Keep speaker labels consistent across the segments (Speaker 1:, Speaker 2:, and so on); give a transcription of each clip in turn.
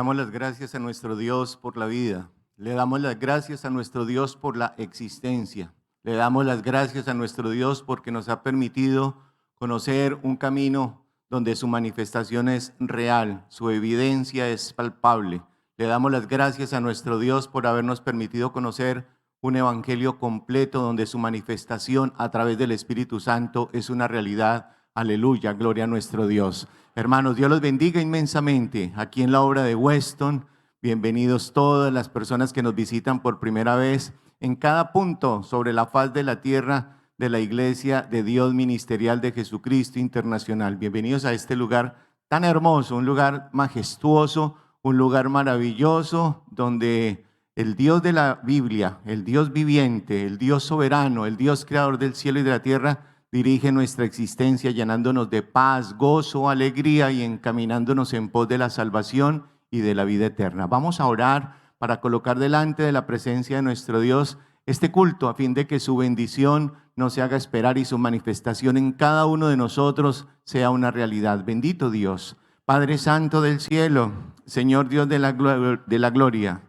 Speaker 1: damos las gracias a nuestro Dios por la vida. Le damos las gracias a nuestro Dios por la existencia. Le damos las gracias a nuestro Dios porque nos ha permitido conocer un camino donde su manifestación es real, su evidencia es palpable. Le damos las gracias a nuestro Dios por habernos permitido conocer un evangelio completo donde su manifestación a través del Espíritu Santo es una realidad. Aleluya, gloria a nuestro Dios. Hermanos, Dios los bendiga inmensamente aquí en la obra de Weston. Bienvenidos todas las personas que nos visitan por primera vez en cada punto sobre la faz de la tierra de la Iglesia de Dios Ministerial de Jesucristo Internacional. Bienvenidos a este lugar tan hermoso, un lugar majestuoso, un lugar maravilloso donde el Dios de la Biblia, el Dios viviente, el Dios soberano, el Dios creador del cielo y de la tierra, dirige nuestra existencia llenándonos de paz, gozo, alegría y encaminándonos en pos de la salvación y de la vida eterna. Vamos a orar para colocar delante de la presencia de nuestro Dios este culto a fin de que su bendición no se haga esperar y su manifestación en cada uno de nosotros sea una realidad. Bendito Dios, Padre Santo del cielo, Señor Dios de la gloria,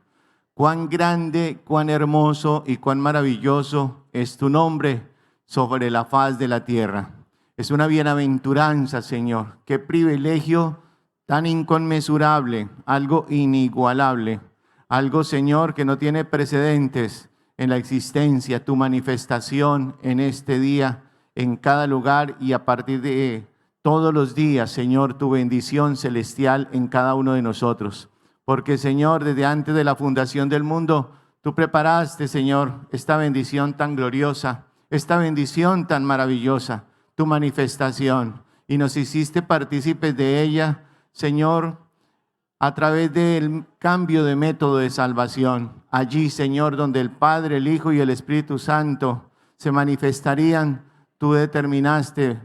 Speaker 1: cuán grande, cuán hermoso y cuán maravilloso es tu nombre sobre la faz de la tierra. Es una bienaventuranza, Señor. Qué privilegio tan inconmensurable, algo inigualable, algo, Señor, que no tiene precedentes en la existencia, tu manifestación en este día, en cada lugar y a partir de todos los días, Señor, tu bendición celestial en cada uno de nosotros. Porque, Señor, desde antes de la fundación del mundo, tú preparaste, Señor, esta bendición tan gloriosa, esta bendición tan maravillosa, tu manifestación, y nos hiciste partícipes de ella, Señor, a través del cambio de método de salvación. Allí, Señor, donde el Padre, el Hijo y el Espíritu Santo se manifestarían, tú determinaste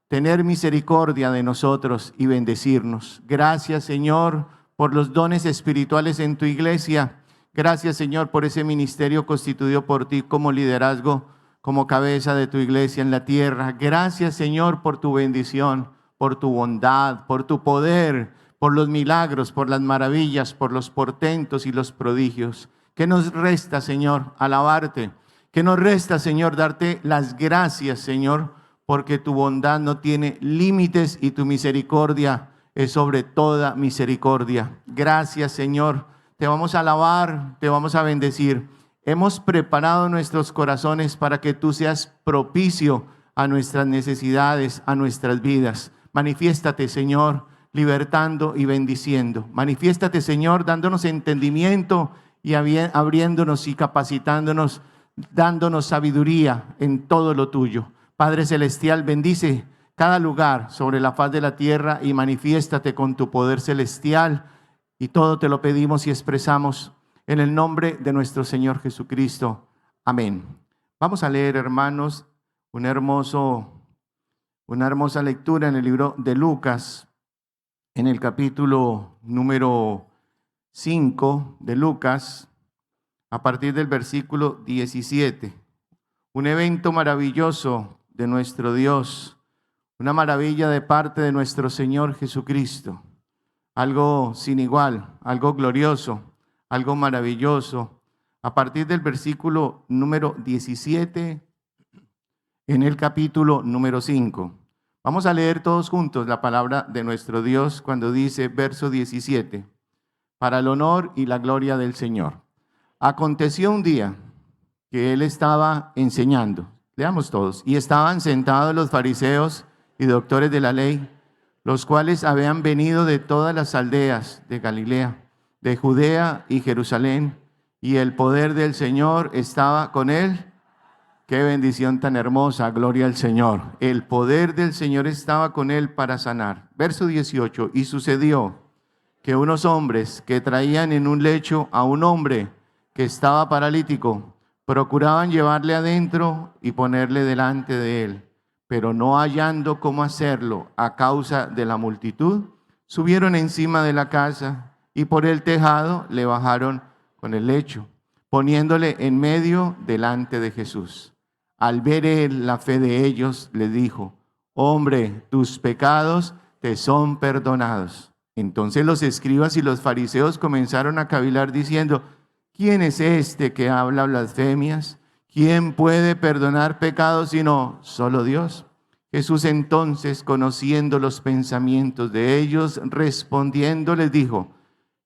Speaker 1: tener misericordia de nosotros y bendecirnos. Gracias, Señor, por los dones espirituales en tu iglesia. Gracias, Señor, por ese ministerio constituido por ti como liderazgo, como cabeza de tu iglesia en la tierra. Gracias, Señor, por tu bendición, por tu bondad, por tu poder, por los milagros, por las maravillas, por los portentos y los prodigios. ¿Qué nos resta, Señor? Alabarte. ¿Qué nos resta, Señor? Darte las gracias, Señor, porque tu bondad no tiene límites y tu misericordia es sobre toda misericordia. Gracias, Señor. Te vamos a alabar, te vamos a bendecir. Hemos preparado nuestros corazones para que tú seas propicio a nuestras necesidades, a nuestras vidas. Manifiéstate, Señor, libertando y bendiciendo. Manifiéstate, Señor, dándonos entendimiento y abriéndonos y capacitándonos, dándonos sabiduría en todo lo tuyo. Padre Celestial, bendice cada lugar sobre la faz de la tierra y manifiéstate con tu poder celestial. Y todo te lo pedimos y expresamos en el nombre de nuestro Señor Jesucristo. Amén. Vamos a leer, hermanos, una hermosa lectura en el libro de Lucas, en el capítulo número 5 de Lucas, a partir del versículo 17. Un evento maravilloso de nuestro Dios, una maravilla de parte de nuestro Señor Jesucristo, algo sin igual, algo glorioso, algo maravilloso. A partir del versículo número 17, en el capítulo número 5. Vamos a leer todos juntos la palabra de nuestro Dios cuando dice, verso 17, para el honor y la gloria del Señor. Aconteció un día que él estaba enseñando, leamos todos, y estaban sentados los fariseos y doctores de la ley, los cuales habían venido de todas las aldeas de Galilea, de Judea y Jerusalén, y el poder del Señor estaba con él. Qué bendición tan hermosa, gloria al Señor. El poder del Señor estaba con él para sanar. Verso 18, y sucedió que unos hombres que traían en un lecho a un hombre que estaba paralítico, procuraban llevarle adentro y ponerle delante de él, pero no hallando cómo hacerlo a causa de la multitud, subieron encima de la casa y por el tejado le bajaron con el lecho, poniéndole en medio delante de Jesús. Al ver él la fe de ellos, le dijo, hombre, tus pecados te son perdonados. Entonces los escribas y los fariseos comenzaron a cavilar diciendo: ¿quién es este que habla blasfemias? ¿Quién puede perdonar pecados sino solo Dios? Jesús entonces, conociendo los pensamientos de ellos, respondiendo les dijo: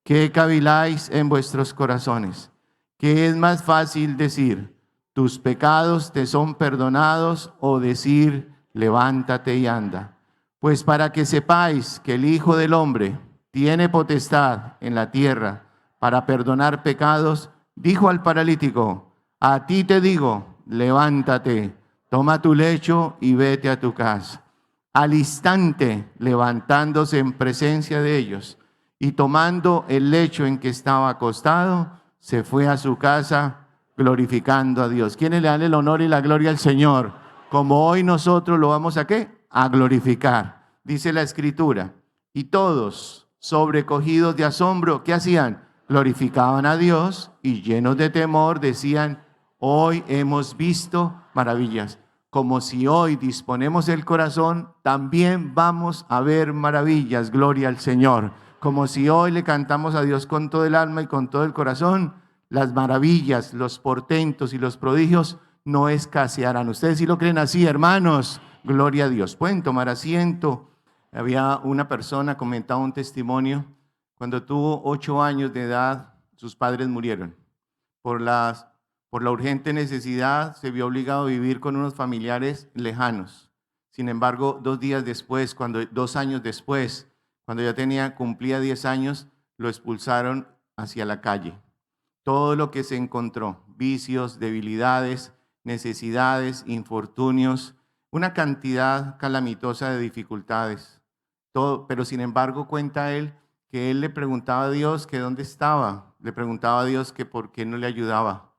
Speaker 1: ¿qué caviláis en vuestros corazones? ¿Qué es más fácil decir: tus pecados te son perdonados, o decir: levántate y anda? Pues para que sepáis que el Hijo del Hombre tiene potestad en la tierra para perdonar pecados, dijo al paralítico: a ti te digo, levántate, toma tu lecho y vete a tu casa. Al instante, levantándose en presencia de ellos y tomando el lecho en que estaba acostado, se fue a su casa glorificando a Dios. ¿Quiénes le dan el honor y la gloria al Señor? Como hoy nosotros lo vamos a ¿qué? A glorificar. Dice la Escritura: y todos, sobrecogidos de asombro, ¿qué hacían? Glorificaban a Dios, y llenos de temor decían: hoy hemos visto maravillas. Como si hoy disponemos el corazón, también vamos a ver maravillas. Gloria al Señor. Como si hoy le cantamos a Dios con todo el alma y con todo el corazón, las maravillas, los portentos y los prodigios no escasearán. ¿Ustedes sí lo creen así, hermanos? Gloria a Dios. Pueden tomar asiento. Había una persona, comentaba un testimonio: cuando tuvo 8 años de edad, sus padres murieron. Por la urgente necesidad, se vio obligado a vivir con unos familiares lejanos. Sin embargo, 2 años después, cuando ya cumplía 10 años, lo expulsaron hacia la calle. Todo lo que se encontró: vicios, debilidades, necesidades, infortunios, una cantidad calamitosa de dificultades. Pero sin embargo, cuenta él que él le preguntaba a Dios que dónde estaba, le preguntaba a Dios que por qué no le ayudaba.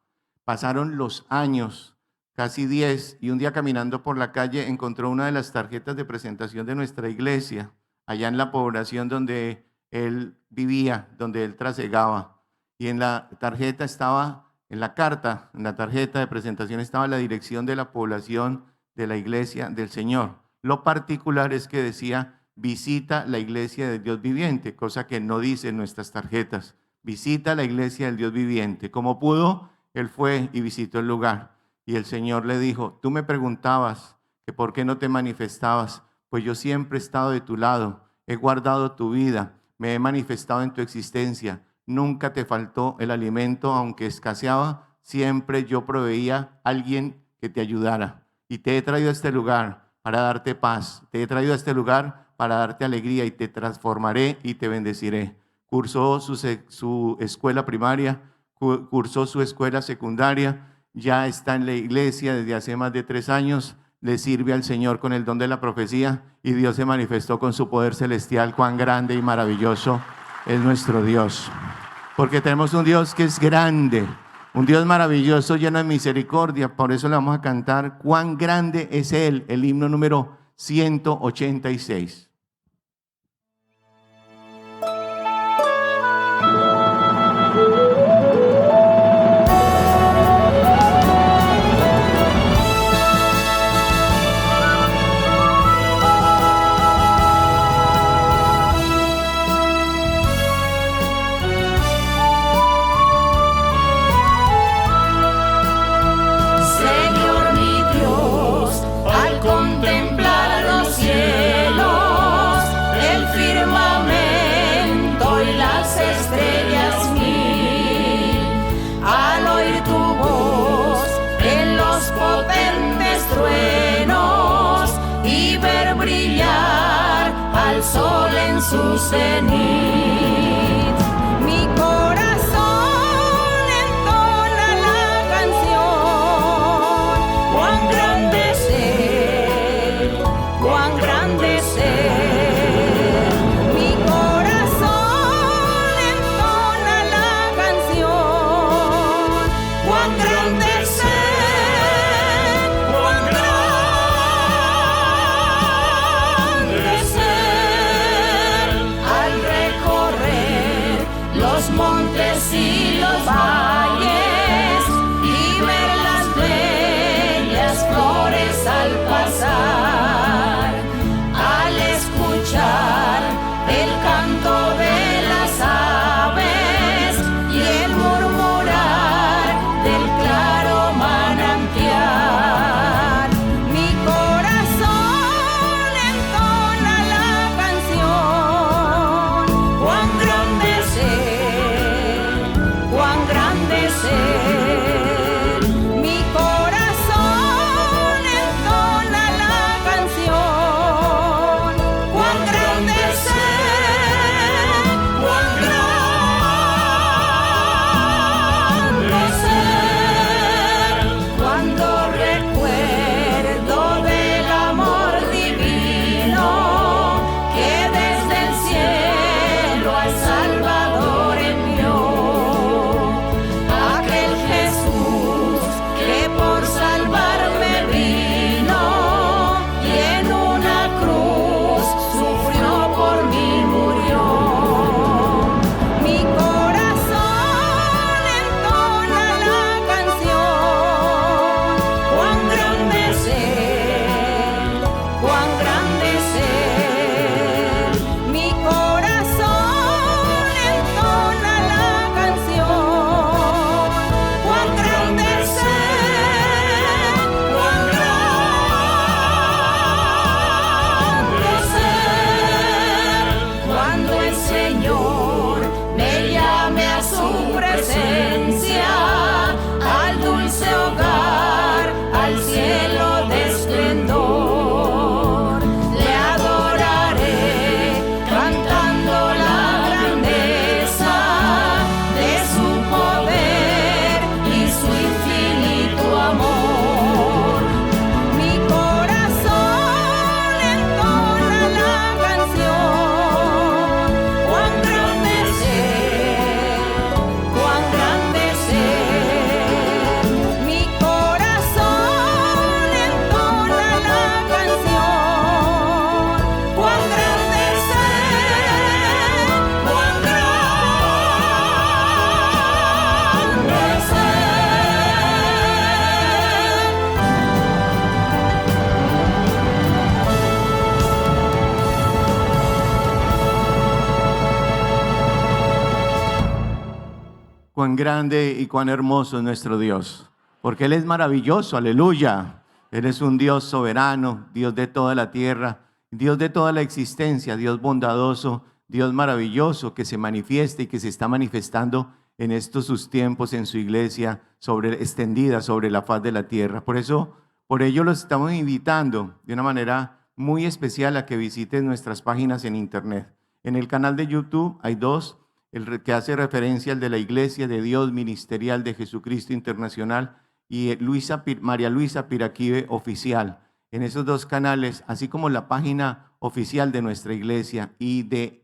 Speaker 1: Pasaron los años, casi 10, y un día caminando por la calle encontró una de las tarjetas de presentación de nuestra iglesia, allá en la población donde él vivía, donde él trasegaba. Y en la tarjeta estaba, en la tarjeta de presentación estaba la dirección de la población de la iglesia del Señor. Lo particular es que decía: visita la iglesia del Dios viviente, cosa que no dice en nuestras tarjetas. Visita la iglesia del Dios viviente. Como pudo, él fue y visitó el lugar. Y el Señor le dijo: tú me preguntabas que por qué no te manifestabas. Pues yo siempre he estado de tu lado, he guardado tu vida, me he manifestado en tu existencia. Nunca te faltó el alimento, aunque escaseaba, siempre yo proveía a alguien que te ayudara. Y te he traído a este lugar para darte paz, te he traído a este lugar para darte alegría, y te transformaré y te bendeciré. Cursó su escuela primaria, cursó su escuela secundaria, ya está en la iglesia desde hace más de 3 años, le sirve al Señor con el don de la profecía, y Dios se manifestó con su poder celestial. Cuán grande y maravilloso es nuestro Dios, porque tenemos un Dios que es grande, un Dios maravilloso, lleno de misericordia. Por eso le vamos a cantar cuán grande es Él, el himno número 186.
Speaker 2: Sol en su cenit, mi corazón entona la canción. Cuán grande es Él, cuán grande es Él. Mi corazón entona la canción. Cuán grande es Él, cuán grande es Él. Al reconocer
Speaker 1: cuán grande y cuán hermoso es nuestro Dios, porque Él es maravilloso, aleluya. Él es un Dios soberano, Dios de toda la tierra, Dios de toda la existencia, Dios bondadoso, Dios maravilloso que se manifiesta y que se está manifestando en estos sus tiempos en su iglesia extendida sobre la faz de la tierra. Por ello los estamos invitando de una manera muy especial a que visiten nuestras páginas en internet. En el canal de YouTube hay dos, el que hace referencia al de la Iglesia de Dios Ministerial de Jesucristo Internacional y María Luisa Piraquive Oficial. En esos dos canales, así como la página oficial de nuestra iglesia, idmji.org.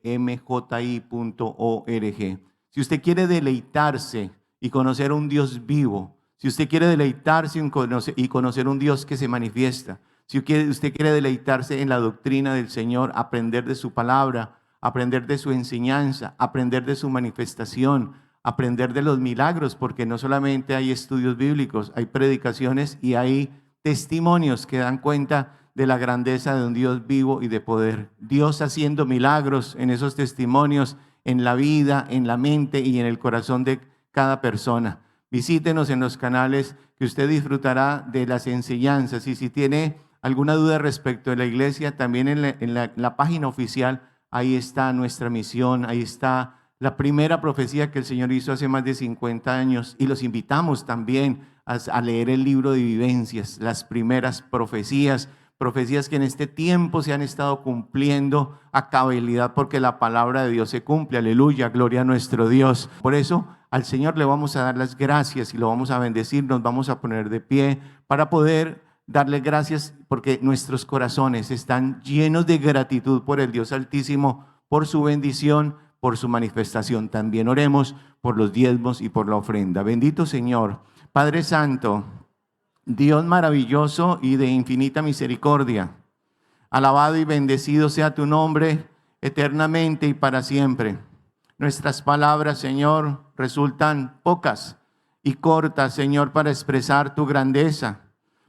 Speaker 1: Si usted quiere deleitarse y conocer un Dios vivo, si usted quiere deleitarse y conocer un Dios que se manifiesta, si usted quiere deleitarse en la doctrina del Señor, aprender de su palabra, aprender de su enseñanza, aprender de su manifestación, aprender de los milagros, porque no solamente hay estudios bíblicos, hay predicaciones y hay testimonios que dan cuenta de la grandeza de un Dios vivo y de poder. Dios haciendo milagros en esos testimonios, en la vida, en la mente y en el corazón de cada persona. Visítenos en los canales que usted disfrutará de las enseñanzas, y si tiene alguna duda respecto de la iglesia, también en la página oficial, ahí está nuestra misión, ahí está la primera profecía que el Señor hizo hace más de 50 años, y los invitamos también a leer el libro de vivencias, las primeras profecías que en este tiempo se han estado cumpliendo a cabalidad, porque la palabra de Dios se cumple, aleluya, gloria a nuestro Dios. Por eso al Señor le vamos a dar las gracias y lo vamos a bendecir, nos vamos a poner de pie para poder darle gracias, porque nuestros corazones están llenos de gratitud por el Dios Altísimo, por su bendición, por su manifestación. También oremos por los diezmos y por la ofrenda. Bendito Señor, Padre Santo, Dios maravilloso y de infinita misericordia, alabado y bendecido sea tu nombre eternamente y para siempre. Nuestras palabras, Señor, resultan pocas y cortas, Señor, para expresar tu grandeza,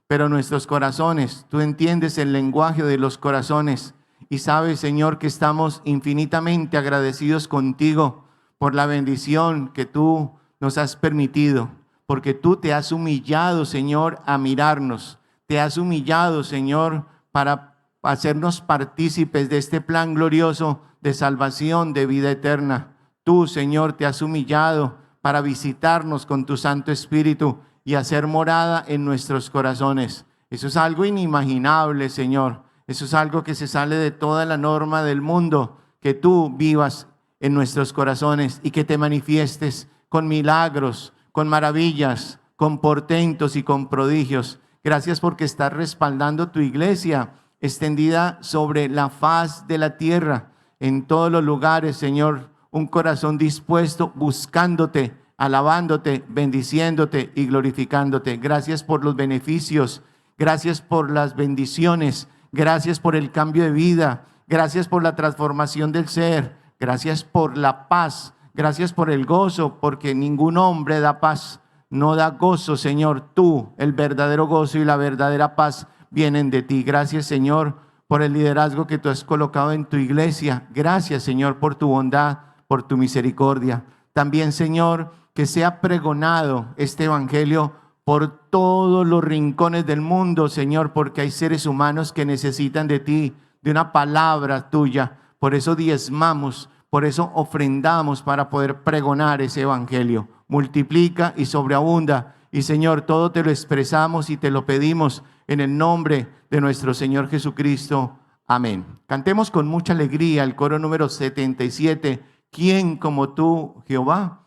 Speaker 1: pero nuestros corazones, tú entiendes el lenguaje de los corazones y sabes, Señor, que estamos infinitamente agradecidos contigo por la bendición que tú nos has permitido, porque tú te has humillado, Señor, a mirarnos. Te has humillado, Señor, para hacernos partícipes de este plan glorioso de salvación, de vida eterna. Tú, Señor, te has humillado para visitarnos con tu Santo Espíritu y hacer morada en nuestros corazones. Eso es algo inimaginable, Señor. Eso es algo que se sale de toda la norma del mundo, que tú vivas en nuestros corazones y que te manifiestes con milagros, con maravillas, con portentos y con prodigios. Gracias porque estás respaldando tu iglesia extendida sobre la faz de la tierra, en todos los lugares, Señor, un corazón dispuesto, buscándote, alabándote, bendiciéndote y glorificándote. Gracias por los beneficios, gracias por las bendiciones, gracias por el cambio de vida, gracias por la transformación del ser, gracias por la paz. Gracias por el gozo, porque ningún hombre da paz, no da gozo, Señor. Tú, el verdadero gozo y la verdadera paz vienen de ti. Gracias, Señor, por el liderazgo que tú has colocado en tu iglesia. Gracias, Señor, por tu bondad, por tu misericordia. También, Señor, que sea pregonado este evangelio por todos los rincones del mundo, Señor, porque hay seres humanos que necesitan de ti, de una palabra tuya. Por eso diezmamos, por eso ofrendamos para poder pregonar ese evangelio. Multiplica y sobreabunda. Y Señor, todo te lo expresamos y te lo pedimos en el nombre de nuestro Señor Jesucristo. Amén. Cantemos con mucha alegría el coro número 77. ¿Quién como tú, Jehová?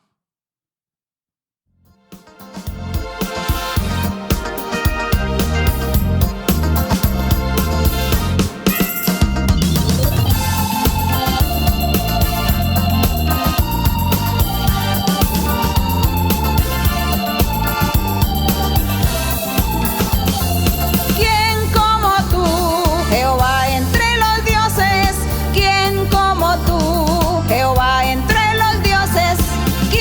Speaker 2: ¿Quién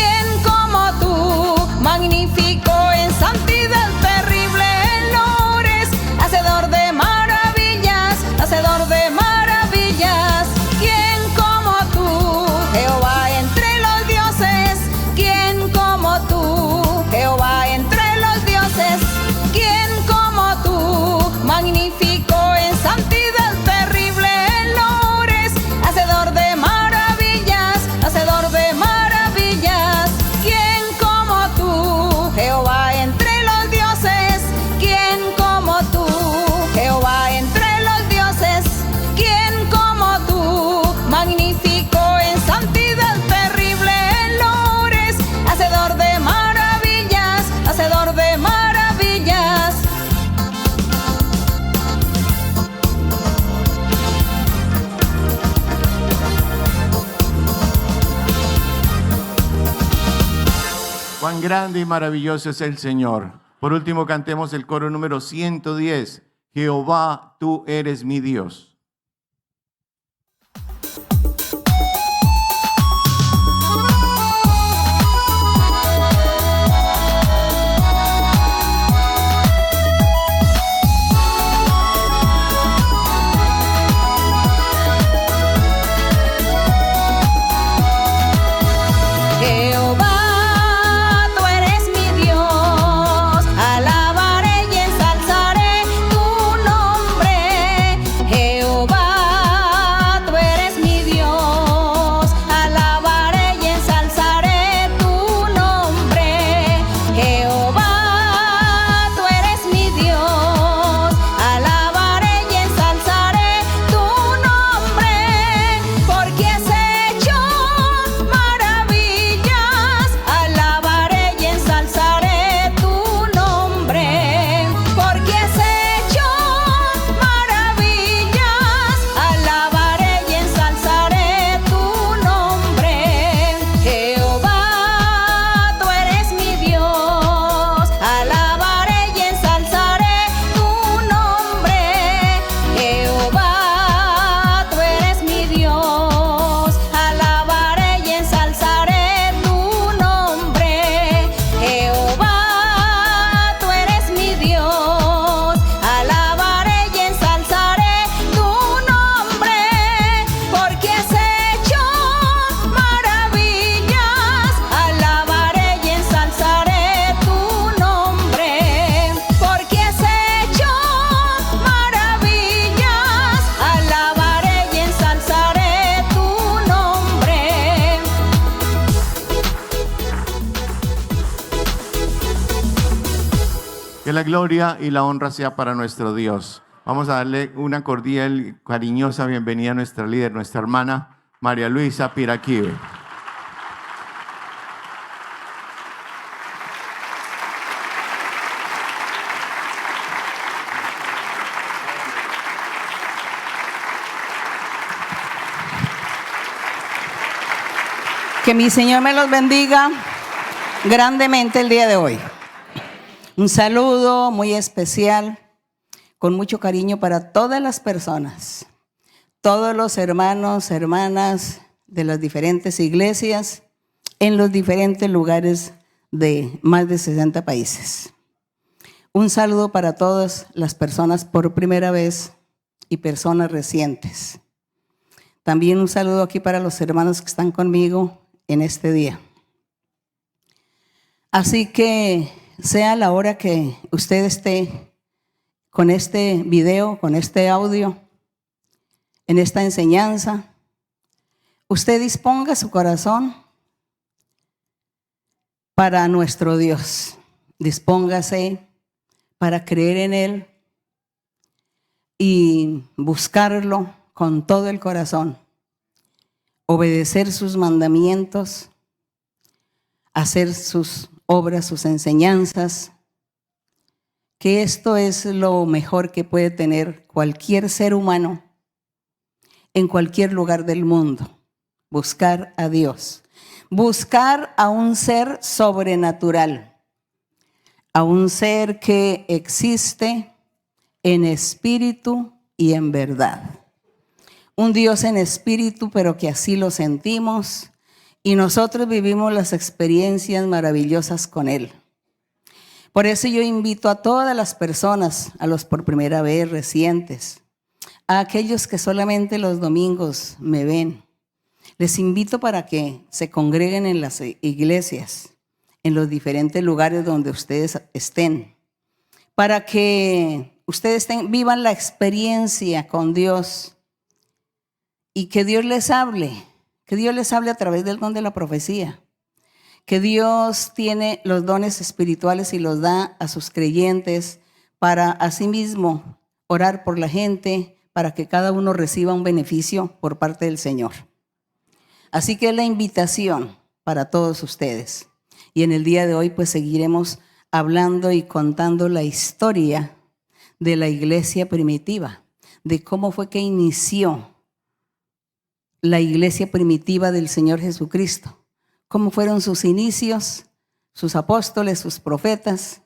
Speaker 1: grande y maravilloso es el Señor. Por último, cantemos el coro número 110. Jehová, tú eres mi Dios.
Speaker 2: Jehová, tú eres mi Dios, alabaré y ensalzaré tu nombre. Jehová, tú eres mi Dios, alabaré y ensalzaré tu nombre. Jehová, tú eres mi Dios, alabaré y ensalzaré tu nombre, porque has hecho maravillas, alabaré y ensalzaré tu nombre, porque has hecho maravillas, alabaré y ensalzaré tu nombre. Jehová, tú eres mi Dios, alabaré y ensalzaré tu nombre. Jehová, tú eres mi Dios, alabaré y ensalzaré tu nombre. Jehová, tú eres mi Dios, alabaré y ensalzaré tu nombre, porque has hecho maravillas, alabaré y ensalzaré tu nombre, porque has hecho maravillas, alabaré y ensalzaré tu nombre.
Speaker 1: Que la gloria y la honra sea para nuestro Dios. Vamos a darle una cordial y cariñosa bienvenida a nuestra líder, nuestra hermana María Luisa Piraquive.
Speaker 3: Que mi Señor me los bendiga grandemente el día de hoy. Un saludo muy especial, con mucho cariño para todas las personas, todos los hermanos, hermanas de las diferentes iglesias en los diferentes lugares de más de 60 países. Un saludo para todas las personas por primera vez y personas recientes. También un saludo aquí para los hermanos que están conmigo en este día. Así que sea la hora que usted esté con este video, con este audio, en esta enseñanza, usted disponga su corazón para nuestro Dios. Dispóngase para creer en Él y buscarlo con todo el corazón, obedecer sus mandamientos, hacer sus obras, sus enseñanzas, que esto es lo mejor que puede tener cualquier ser humano en cualquier lugar del mundo. Buscar a Dios, buscar a un ser sobrenatural, a un ser que existe en espíritu y en verdad. Un Dios en espíritu, pero que así lo sentimos y nosotros vivimos las experiencias maravillosas con Él. Por eso yo invito a todas las personas, a los por primera vez recientes, a aquellos que solamente los domingos me ven, les invito para que se congreguen en las iglesias, en los diferentes lugares donde ustedes estén, para que ustedes vivan la experiencia con Dios y que Dios les hable a través del don de la profecía, que Dios tiene los dones espirituales y los da a sus creyentes para asimismo orar por la gente, para que cada uno reciba un beneficio por parte del Señor. Así que es la invitación para todos ustedes. Y en el día de hoy pues seguiremos hablando y contando la historia de la iglesia primitiva, de cómo fue que inició la iglesia primitiva del Señor Jesucristo, cómo fueron sus inicios, sus apóstoles, sus profetas,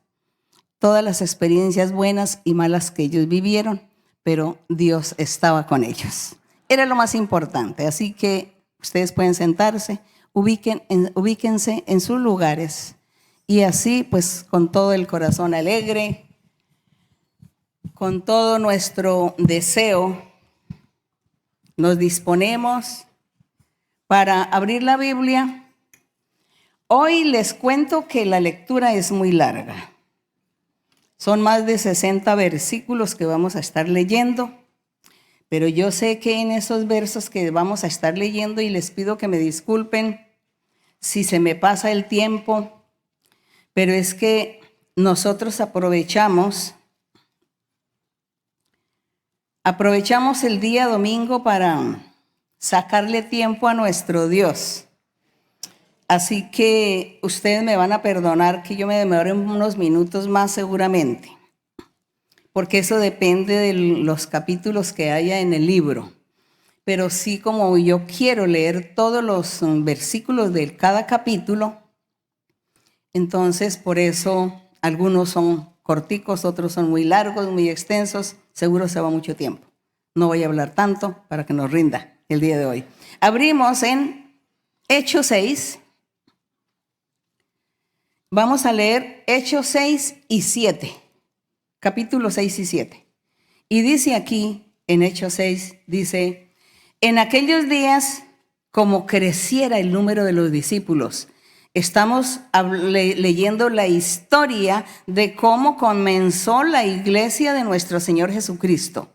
Speaker 3: todas las experiencias buenas y malas que ellos vivieron, pero Dios estaba con ellos. Era lo más importante, así que ustedes pueden sentarse, ubíquense en sus lugares y así pues con todo el corazón alegre, con todo nuestro deseo, nos disponemos para abrir la Biblia. Hoy les cuento que la lectura es muy larga. Son más de 60 versículos que vamos a estar leyendo, pero yo sé que en esos versos que vamos a estar leyendo, y les pido que me disculpen si se me pasa el tiempo, pero es que nosotros aprovechamos el día domingo para sacarle tiempo a nuestro Dios. Así que ustedes me van a perdonar que yo me demore unos minutos más seguramente, porque eso depende de los capítulos que haya en el libro. Pero sí, como yo quiero leer todos los versículos de cada capítulo, entonces por eso algunos son corticos, otros son muy largos, muy extensos, seguro se va mucho tiempo. No voy a hablar tanto para que nos rinda el día de hoy. Abrimos en Hechos 6. Vamos a leer Hechos 6 y 7, capítulos 6 y 7. Y dice aquí, en Hechos 6, dice: en aquellos días, como creciera el número de los discípulos. Estamos leyendo la historia de cómo comenzó la iglesia de nuestro Señor Jesucristo,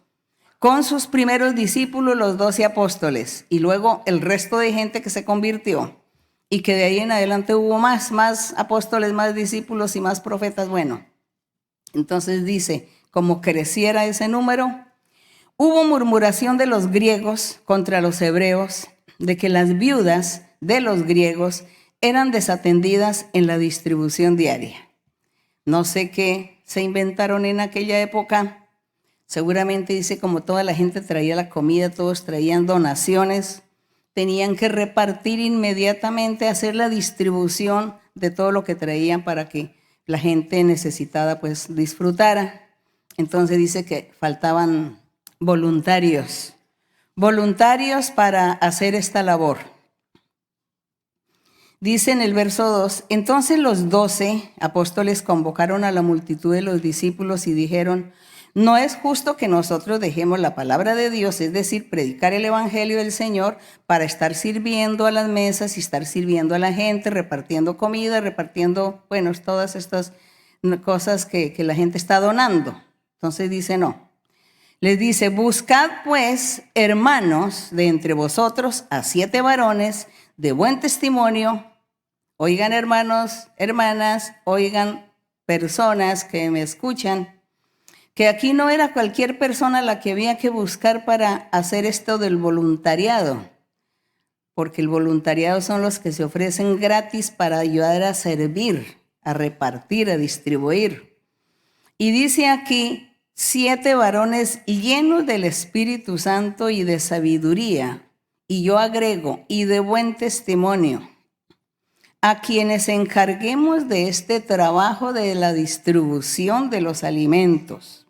Speaker 3: con sus primeros discípulos, los 12 apóstoles, y luego el resto de gente que se convirtió. Y que de ahí en adelante hubo más apóstoles, más discípulos y más profetas. Bueno, entonces dice, como creciera ese número, hubo murmuración de los griegos contra los hebreos, de que las viudas de los griegos eran desatendidas en la distribución diaria. No sé qué se inventaron en aquella época. Seguramente dice, como toda la gente traía la comida, todos traían donaciones, tenían que repartir inmediatamente, hacer la distribución de todo lo que traían para que la gente necesitada pues disfrutara. Entonces dice que faltaban voluntarios para hacer esta labor. Dice en el verso 2, entonces los 12 apóstoles convocaron a la multitud de los discípulos y dijeron: no es justo que nosotros dejemos la palabra de Dios, es decir, predicar el evangelio del Señor, para estar sirviendo a las mesas y estar sirviendo a la gente, repartiendo comida, repartiendo, bueno, todas estas cosas que la gente está donando. Entonces dice no. Les dice: buscad pues, hermanos, de entre vosotros a 7 varones de buen testimonio. Oigan, hermanos, hermanas, oigan, personas que me escuchan, que aquí no era cualquier persona la que había que buscar para hacer esto del voluntariado, porque el voluntariado son los que se ofrecen gratis para ayudar a servir, a repartir, a distribuir. Y dice aquí: 7 varones llenos del Espíritu Santo y de sabiduría, y yo agrego, y de buen testimonio, a quienes encarguemos de este trabajo de la distribución de los alimentos.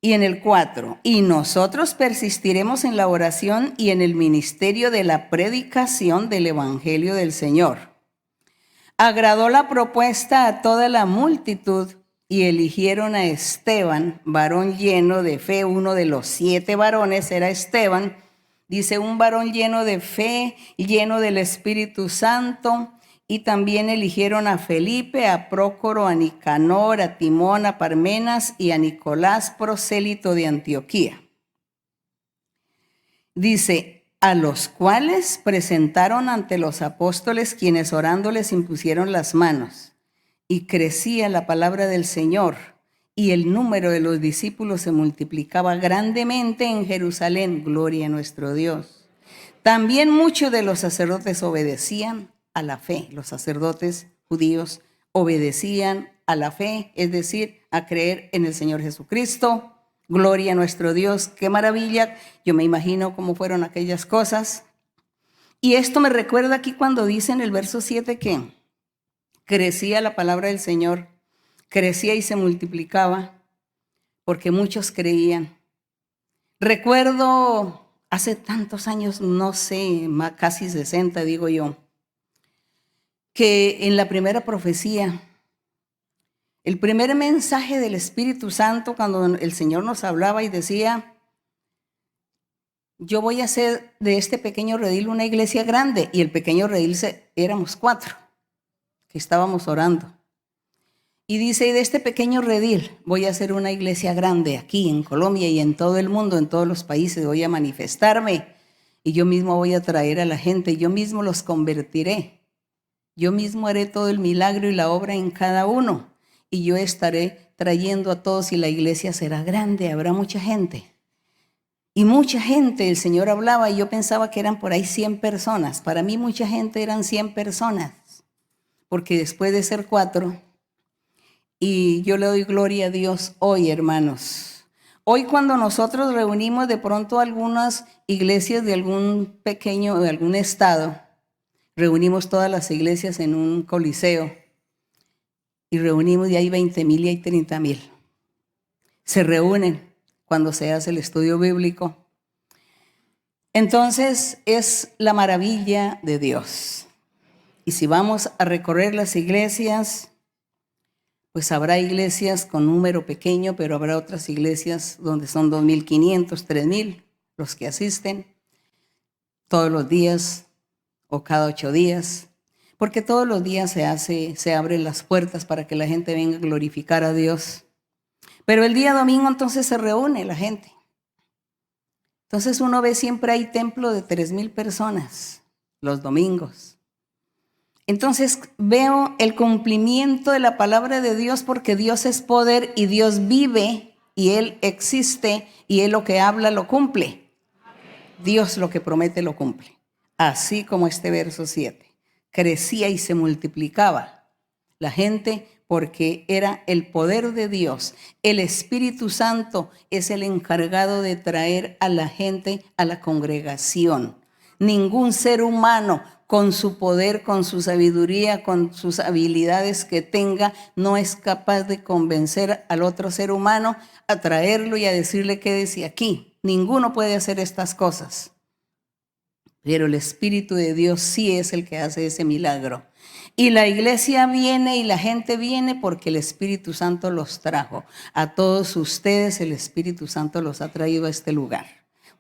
Speaker 3: Y en el 4, y nosotros persistiremos en la oración y en el ministerio de la predicación del Evangelio del Señor. Agradó la propuesta a toda la multitud y eligieron a Esteban, varón lleno de fe. Uno de los 7 varones era Esteban. Dice, un varón lleno de fe, lleno del Espíritu Santo. Y también eligieron a Felipe, a Prócoro, a Nicanor, a Timón, a Parmenas y a Nicolás, prosélito de Antioquía. Dice, a los cuales presentaron ante los apóstoles, quienes orando les impusieron las manos. Y crecía la palabra del Señor, y el número de los discípulos se multiplicaba grandemente en Jerusalén. Gloria a nuestro Dios. También muchos de los sacerdotes obedecían a la fe. Los sacerdotes judíos obedecían a la fe, es decir, a creer en el Señor Jesucristo. Gloria a nuestro Dios. Qué maravilla. Yo me imagino cómo fueron aquellas cosas. Y esto me recuerda aquí cuando dice en el verso 7 que crecía la palabra del Señor, crecía y se multiplicaba, porque muchos creían. Recuerdo hace tantos años, no sé, casi 60 digo yo, que en la primera profecía, el primer mensaje del Espíritu Santo, cuando el Señor nos hablaba y decía, yo voy a hacer de este pequeño redil una iglesia grande, y el pequeño redil éramos 4 que estábamos orando. Y dice, y de este pequeño redil voy a hacer una iglesia grande aquí en Colombia y en todo el mundo, en todos los países, voy a manifestarme y yo mismo voy a traer a la gente, yo mismo los convertiré, yo mismo haré todo el milagro y la obra en cada uno y yo estaré trayendo a todos y la iglesia será grande, habrá mucha gente. Y mucha gente, el Señor hablaba y yo pensaba que eran por ahí 100 personas, para mí mucha gente eran 100 personas, porque después de ser 4, y yo le doy gloria a Dios hoy, hermanos. Hoy cuando nosotros reunimos de pronto algunas iglesias de algún pequeño, de algún estado, reunimos todas las iglesias en un coliseo y reunimos y hay 20,000 y hay 30,000. Se reúnen cuando se hace el estudio bíblico. Entonces es la maravilla de Dios. Y si vamos a recorrer las iglesias, pues habrá iglesias con número pequeño, pero habrá otras iglesias donde son 2,500, 3,000 los que asisten todos los días o cada 8 días, porque todos los días se abren las puertas para que la gente venga a glorificar a Dios. Pero el día domingo entonces se reúne la gente. Entonces uno ve siempre hay templo de 3,000 personas los domingos. Entonces veo el cumplimiento de la palabra de Dios porque Dios es poder y Dios vive y Él existe y Él lo que habla lo cumple. Dios lo que promete lo cumple. Así como este verso 7. Crecía y se multiplicaba la gente porque era el poder de Dios. El Espíritu Santo es el encargado de traer a la gente a la congregación. Ningún ser humano con su poder, con su sabiduría, con sus habilidades que tenga, no es capaz de convencer al otro ser humano a traerlo y a decirle quédese aquí. Ninguno puede hacer estas cosas. Pero el Espíritu de Dios sí es el que hace ese milagro. Y la iglesia viene y la gente viene porque el Espíritu Santo los trajo. A todos ustedes el Espíritu Santo los ha traído a este lugar.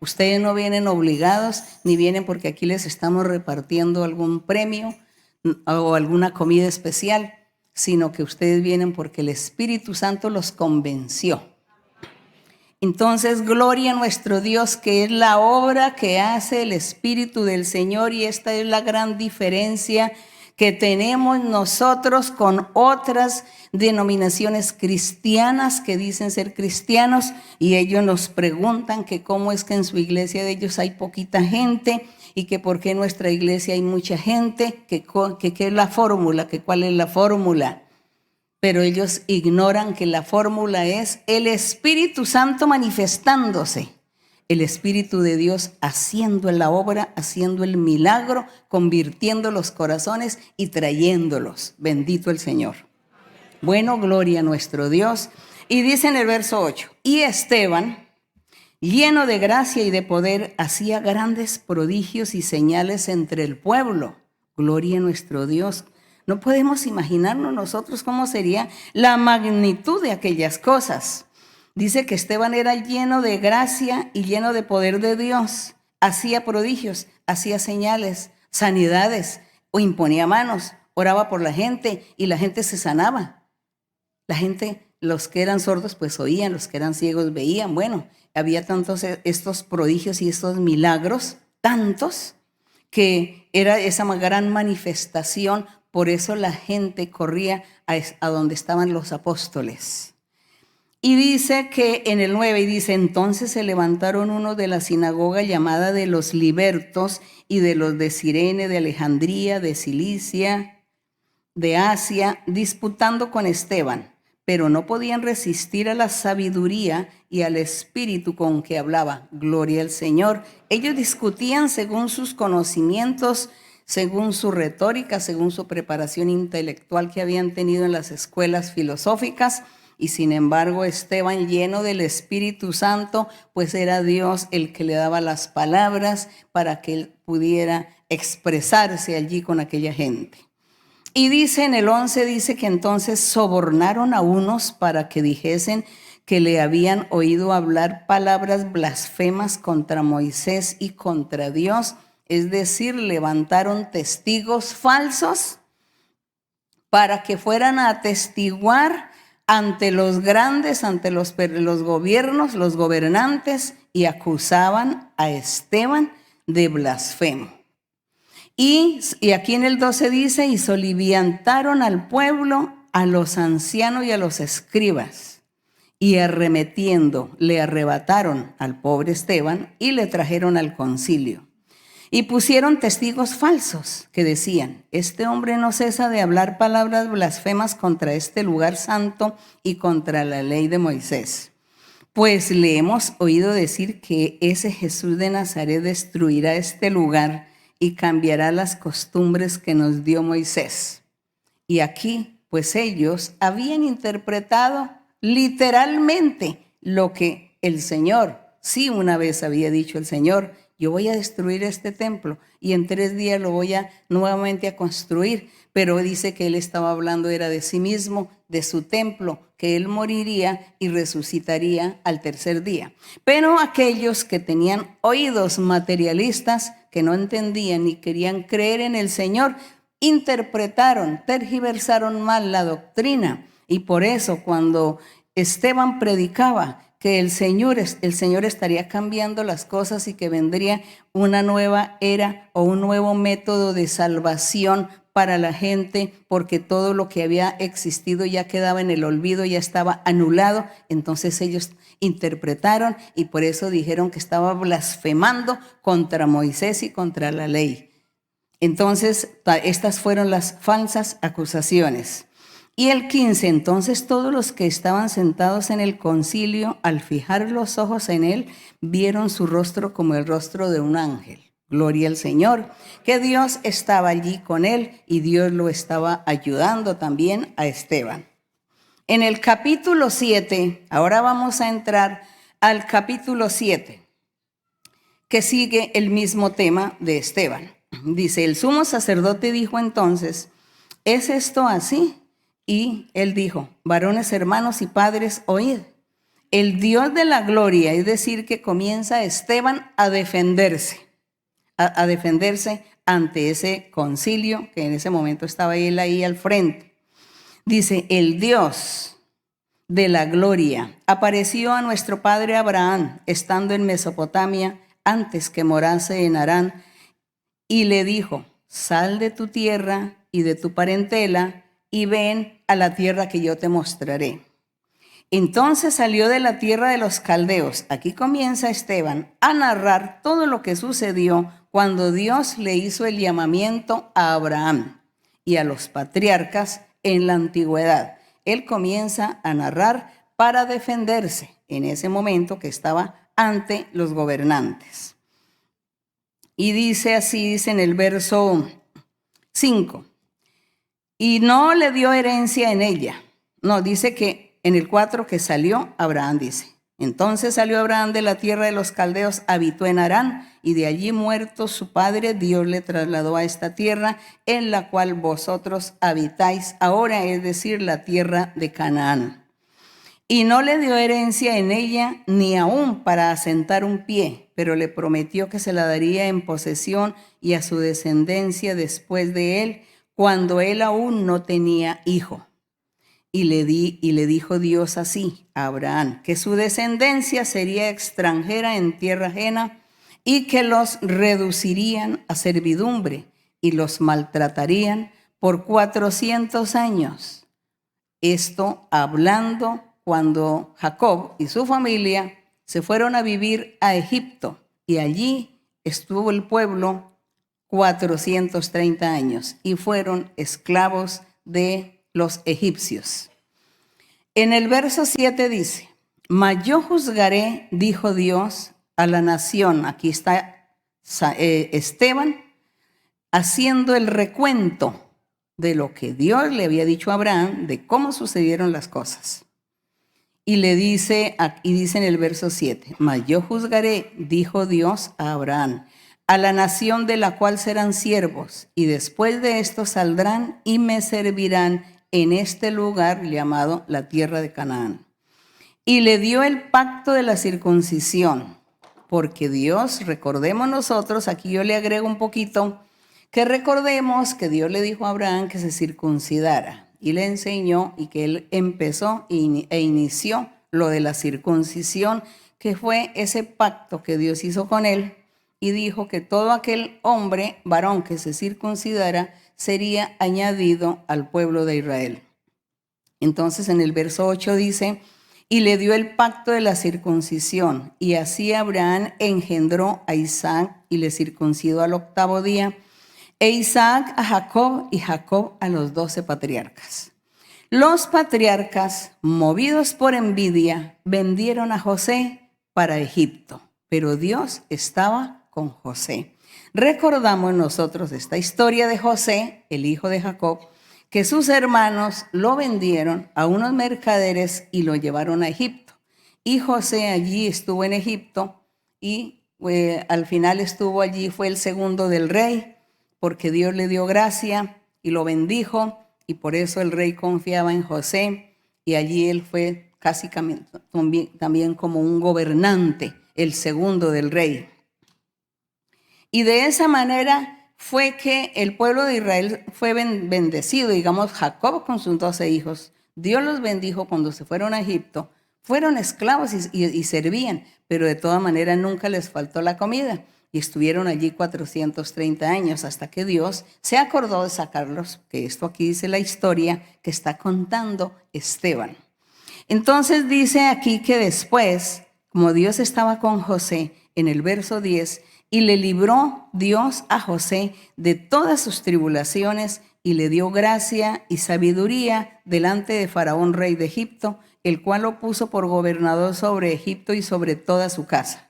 Speaker 3: Ustedes no vienen obligados ni vienen porque aquí les estamos repartiendo algún premio o alguna comida especial, sino que ustedes vienen porque el Espíritu Santo los convenció. Entonces, gloria a nuestro Dios, que es la obra que hace el Espíritu del Señor, y esta es la gran diferencia que tenemos nosotros con otras denominaciones cristianas que dicen ser cristianos, y ellos nos preguntan que cómo es que en su iglesia de ellos hay poquita gente y que por qué en nuestra iglesia hay mucha gente, que qué es la fórmula, que cuál es la fórmula. Pero ellos ignoran que la fórmula es el Espíritu Santo manifestándose. El Espíritu de Dios haciendo la obra, haciendo el milagro, convirtiendo los corazones y trayéndolos. Bendito el Señor. Bueno, gloria a nuestro Dios. Y dice en el verso 8, y Esteban, lleno de gracia y de poder, hacía grandes prodigios y señales entre el pueblo. Gloria a nuestro Dios. No podemos imaginarnos nosotros cómo sería la magnitud de aquellas cosas. Dice que Esteban era lleno de gracia y lleno de poder de Dios. Hacía prodigios, hacía señales, sanidades, o imponía manos, oraba por la gente y la gente se sanaba. La gente, los que eran sordos pues oían, los que eran ciegos veían. Bueno, había tantos estos prodigios y estos milagros, tantos, que era esa gran manifestación. Por eso la gente corría a donde estaban los apóstoles. Y dice que en el 9, y dice, entonces se levantaron unos de la sinagoga llamada de los libertos y de los de Cirene, de Alejandría, de Cilicia, de Asia, disputando con Esteban, pero no podían resistir a la sabiduría y al espíritu con que hablaba. Gloria al Señor. Ellos discutían según sus conocimientos según su retórica, según su preparación intelectual que habían tenido en las escuelas filosóficas. Y sin embargo, Esteban, lleno del Espíritu Santo, pues era Dios el que le daba las palabras para que él pudiera expresarse allí con aquella gente. Y dice en el 11, dice que entonces sobornaron a unos para que dijesen que le habían oído hablar palabras blasfemas contra Moisés y contra Dios. Es decir, levantaron testigos falsos para que fueran a atestiguar ante los grandes, ante los gobiernos, los gobernantes, y acusaban a Esteban de blasfemo. Y aquí en el 12 dice, y soliviantaron al pueblo, a los ancianos y a los escribas, y arremetiendo le arrebataron al pobre Esteban y le trajeron al concilio. Y pusieron testigos falsos que decían, este hombre no cesa de hablar palabras blasfemas contra este lugar santo y contra la ley de Moisés. Pues le hemos oído decir que ese Jesús de Nazaret destruirá este lugar y cambiará las costumbres que nos dio Moisés. Y aquí, pues ellos habían interpretado literalmente lo que el Señor, sí una vez había dicho el Señor, yo voy a destruir este templo y en 3 días lo voy a nuevamente a construir. Pero dice que él estaba hablando era de sí mismo, de su templo, que él moriría y resucitaría al 3er día. Pero aquellos que tenían oídos materialistas, que no entendían ni querían creer en el Señor, interpretaron, tergiversaron mal la doctrina. Y por eso cuando Esteban predicaba que el Señor estaría cambiando las cosas y que vendría una nueva era o un nuevo método de salvación para la gente, porque todo lo que había existido ya quedaba en el olvido, ya estaba anulado. Entonces ellos interpretaron y por eso dijeron que estaba blasfemando contra Moisés y contra la ley. Entonces estas fueron las falsas acusaciones. Y el 15, entonces todos los que estaban sentados en el concilio, al fijar los ojos en él, vieron su rostro como el rostro de un ángel. Gloria al Señor, que Dios estaba allí con él y Dios lo estaba ayudando también a Esteban. En el capítulo 7, ahora vamos a entrar al capítulo 7, que sigue el mismo tema de Esteban. Dice, el sumo sacerdote dijo entonces, ¿es esto así? Y él dijo, varones, hermanos y padres, oíd. El Dios de la gloria, es decir, que comienza Esteban a defenderse ante ese concilio, que en ese momento estaba él ahí al frente. Dice, el Dios de la gloria apareció a nuestro padre Abraham, estando en Mesopotamia, antes que morase en Harán, y le dijo, sal de tu tierra y de tu parentela, y ven a la tierra que yo te mostraré. Entonces salió de la tierra de los caldeos. Aquí comienza Esteban a narrar todo lo que sucedió cuando Dios le hizo el llamamiento a Abraham y a los patriarcas en la antigüedad. Él comienza a narrar para defenderse en ese momento que estaba ante los gobernantes. Y dice así, dice en el verso 5. Y no le dio herencia en ella. No, dice que en el 4 que salió Abraham, dice. Entonces salió Abraham de la tierra de los caldeos, habitó en Harán, y de allí muerto su padre, Dios le trasladó a esta tierra en la cual vosotros habitáis ahora, es decir, la tierra de Canaán. Y no le dio herencia en ella, ni aún para asentar un pie, pero le prometió que se la daría en posesión y a su descendencia después de él, cuando él aún no tenía hijo. Y le dijo Dios así a Abraham, que su descendencia sería extranjera en tierra ajena y que los reducirían a servidumbre y los maltratarían por 400 años. Esto hablando cuando Jacob y su familia se fueron a vivir a Egipto y allí estuvo el pueblo 430 años y fueron esclavos de los egipcios. En el verso 7 dice, mas yo juzgaré, dijo Dios, a la nación. Aquí está Esteban haciendo el recuento de lo que Dios le había dicho a Abraham, de cómo sucedieron las cosas. Y le dice, y dice en el verso 7, mas yo juzgaré, dijo Dios a Abraham, a la nación de la cual serán siervos, y después de esto saldrán y me servirán en este lugar llamado la tierra de Canaán. Y le dio el pacto de la circuncisión, porque Dios, recordemos nosotros, aquí yo le agrego un poquito, que recordemos que Dios le dijo a Abraham que se circuncidara y le enseñó y que él empezó e inició lo de la circuncisión, que fue ese pacto que Dios hizo con él y dijo que todo aquel hombre, varón que se circuncidara, sería añadido al pueblo de Israel. Entonces en el verso 8 dice, y le dio el pacto de la circuncisión, y así Abraham engendró a Isaac y le circuncidó al 8º día, e Isaac a Jacob y Jacob a los 12 patriarcas. Los patriarcas, movidos por envidia, vendieron a José para Egipto, pero Dios estaba con José. Recordamos nosotros esta historia de José, el hijo de Jacob, que sus hermanos lo vendieron a unos mercaderes y lo llevaron a Egipto. Y José allí estuvo en Egipto y al final estuvo allí, fue el segundo del rey, porque Dios le dio gracia y lo bendijo, y por eso el rey confiaba en José, y allí él fue casi también como un gobernante, el segundo del rey. Y de esa manera fue que el pueblo de Israel fue bendecido, digamos, Jacob con sus 12 hijos. Dios los bendijo cuando se fueron a Egipto. Fueron esclavos y servían, pero de todas maneras nunca les faltó la comida. Y estuvieron allí 430 años hasta que Dios se acordó de sacarlos, que esto aquí dice la historia que está contando Esteban. Entonces dice aquí que después, como Dios estaba con José, en el verso 10, y le libró Dios a José de todas sus tribulaciones y le dio gracia y sabiduría delante de Faraón, rey de Egipto, el cual lo puso por gobernador sobre Egipto y sobre toda su casa.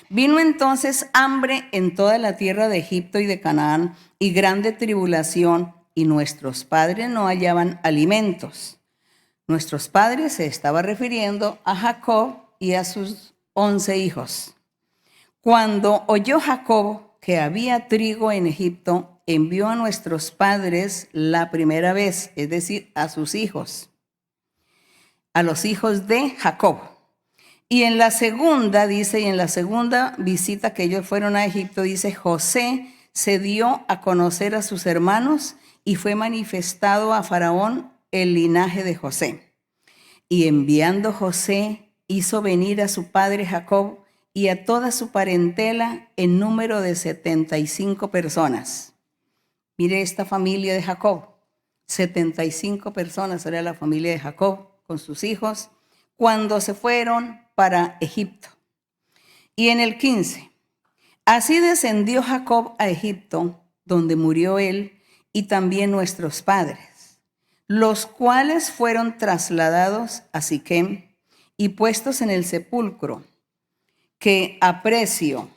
Speaker 3: Vino entonces hambre en toda la tierra de Egipto y de Canaán y grande tribulación, y nuestros padres no hallaban alimentos. Nuestros padres se estaba refiriendo a Jacob y a sus 11 hijos. Cuando oyó Jacob que había trigo en Egipto, envió a nuestros padres la primera vez, es decir, a sus hijos, a los hijos de Jacob. Y en la segunda, dice, y en la segunda visita que ellos fueron a Egipto, dice, José se dio a conocer a sus hermanos y fue manifestado a Faraón el linaje de José. Y enviando José, hizo venir a su padre Jacob y a toda su parentela en número de 75 personas. Mire esta familia de Jacob, 75 personas era la familia de Jacob con sus hijos cuando se fueron para Egipto. Y en el 15, así descendió Jacob a Egipto, donde murió él y también nuestros padres, los cuales fueron trasladados a Siquem y puestos en el sepulcro, que a precio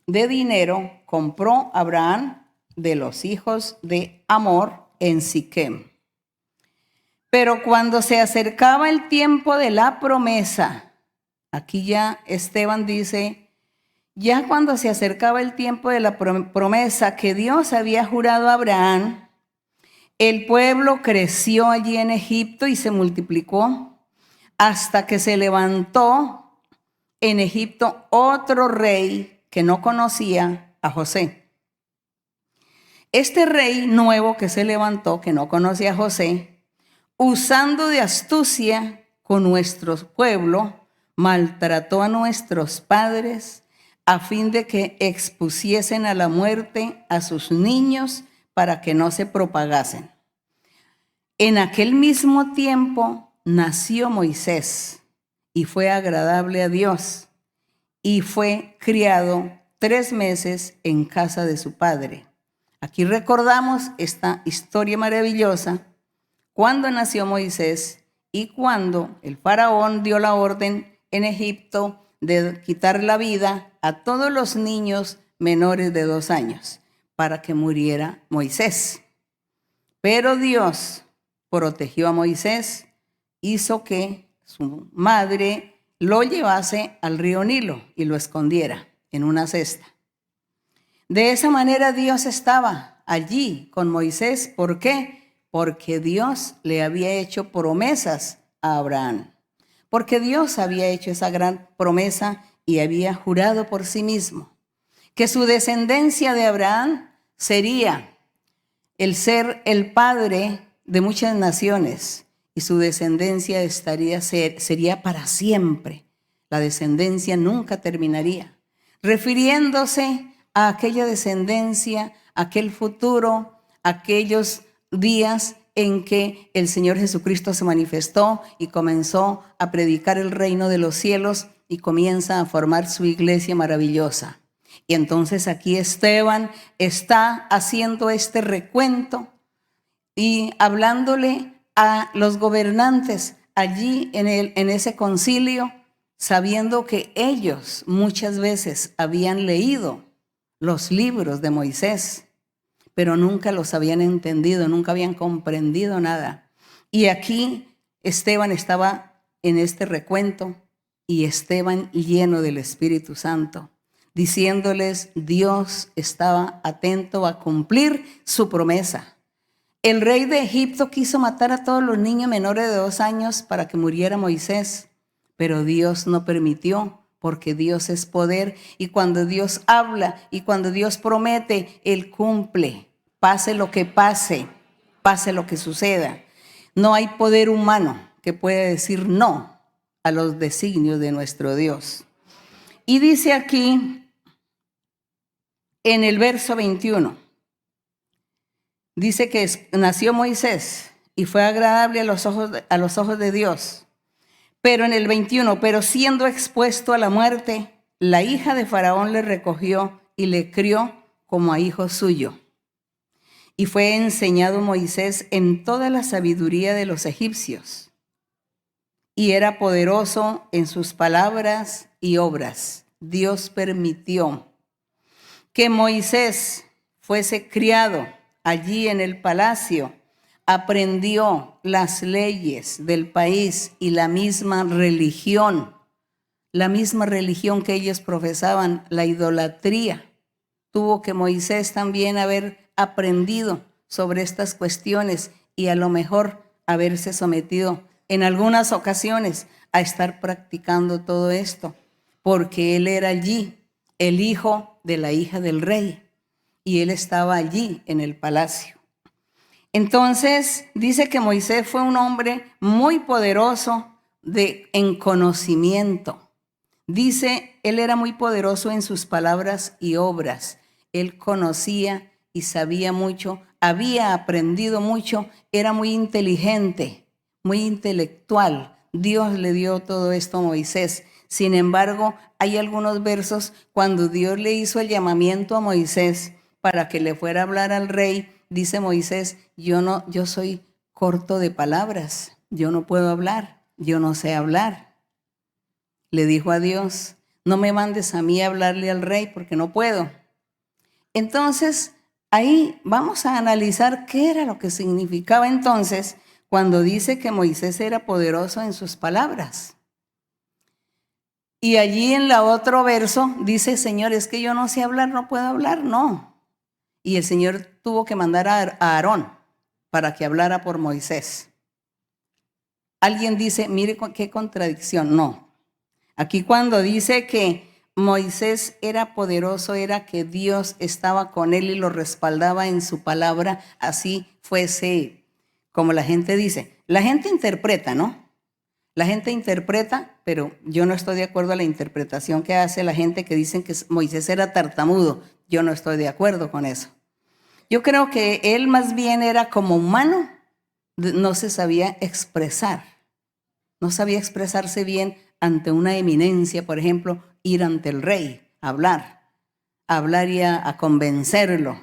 Speaker 3: de dinero compró Abraham de los hijos de Hamor en Siquem. Pero cuando se acercaba el tiempo de la promesa, aquí ya Esteban dice, ya cuando se acercaba el tiempo de la promesa que Dios había jurado a Abraham, el pueblo creció allí en Egipto y se multiplicó hasta que se levantó en Egipto otro rey que no conocía a José. Este rey nuevo que se levantó, que no conocía a José, usando de astucia con nuestro pueblo, maltrató a nuestros padres a fin de que expusiesen a la muerte a sus niños para que no se propagasen. En aquel mismo tiempo nació Moisés y fue agradable a Dios y fue criado 3 meses en casa de su padre. Aquí recordamos esta historia maravillosa cuando nació Moisés y cuando el faraón dio la orden en Egipto de quitar la vida a todos los niños menores de 2 años para que muriera Moisés. Pero Dios protegió a Moisés, hizo que su madre lo llevase al río Nilo y lo escondiera en una cesta. De esa manera Dios estaba allí con Moisés. ¿Por qué? Porque Dios le había hecho promesas a Abraham. Porque Dios había hecho esa gran promesa y había jurado por sí mismo que su descendencia de Abraham sería el ser el padre de muchas naciones y su descendencia sería para siempre. La descendencia nunca terminaría. Refiriéndose a aquella descendencia, aquel futuro, aquellos días en que el Señor Jesucristo se manifestó y comenzó a predicar el reino de los cielos y comienza a formar su iglesia maravillosa. Y entonces aquí Esteban está haciendo este recuento y hablándole a los gobernantes allí en ese concilio, sabiendo que ellos muchas veces habían leído los libros de Moisés, pero nunca los habían entendido, nunca habían comprendido nada. Y aquí Esteban estaba en este recuento y Esteban lleno del Espíritu Santo, diciéndoles, Dios estaba atento a cumplir su promesa. El rey de Egipto quiso matar a todos los niños menores de 2 años para que muriera Moisés, pero Dios no permitió, porque Dios es poder y cuando Dios habla y cuando Dios promete, Él cumple. Pase lo que pase, pase lo que suceda. No hay poder humano que pueda decir no a los designios de nuestro Dios. Y dice aquí en el verso 21, dice que nació Moisés y fue agradable a los ojos de Dios. Pero en el 21, pero siendo expuesto a la muerte, la hija de Faraón le recogió y le crió como a hijo suyo. Y fue enseñado Moisés en toda la sabiduría de los egipcios. Y era poderoso en sus palabras y obras. Dios permitió que Moisés fuese criado allí en el palacio. Aprendió las leyes del país y la misma religión que ellos profesaban, la idolatría. Tuvo que Moisés también haber aprendido sobre estas cuestiones y a lo mejor haberse sometido en algunas ocasiones a estar practicando todo esto, porque él era allí el hijo de la hija del rey y él estaba allí en el palacio. Entonces dice que Moisés fue un hombre muy poderoso en conocimiento. Dice, él era muy poderoso en sus palabras y obras. Él conocía y sabía mucho, había aprendido mucho, era muy inteligente, muy intelectual. Dios le dio todo esto a Moisés. Sin embargo, hay algunos versos cuando Dios le hizo el llamamiento a Moisés para que le fuera a hablar al rey. Dice Moisés, yo soy corto de palabras, yo no puedo hablar, yo no sé hablar. Le dijo a Dios, no me mandes a mí a hablarle al rey porque no puedo. Entonces, ahí vamos a analizar qué era lo que significaba entonces cuando dice que Moisés era poderoso en sus palabras. Y allí en la otro verso dice, Señor, es que yo no sé hablar, no puedo hablar, no. Y el Señor tuvo que mandar a Aarón para que hablara por Moisés. Alguien dice, mire qué contradicción. No. Aquí cuando dice que Moisés era poderoso, era que Dios estaba con él y lo respaldaba en su palabra, así fuese como la gente dice. La gente interpreta, ¿no? La gente interpreta, pero yo no estoy de acuerdo a la interpretación que hace la gente que dicen que Moisés era tartamudo. Yo no estoy de acuerdo con eso. Yo creo que él más bien era como humano, no se sabía expresar. No sabía expresarse bien ante una eminencia, por ejemplo, ir ante el rey, hablar y a convencerlo.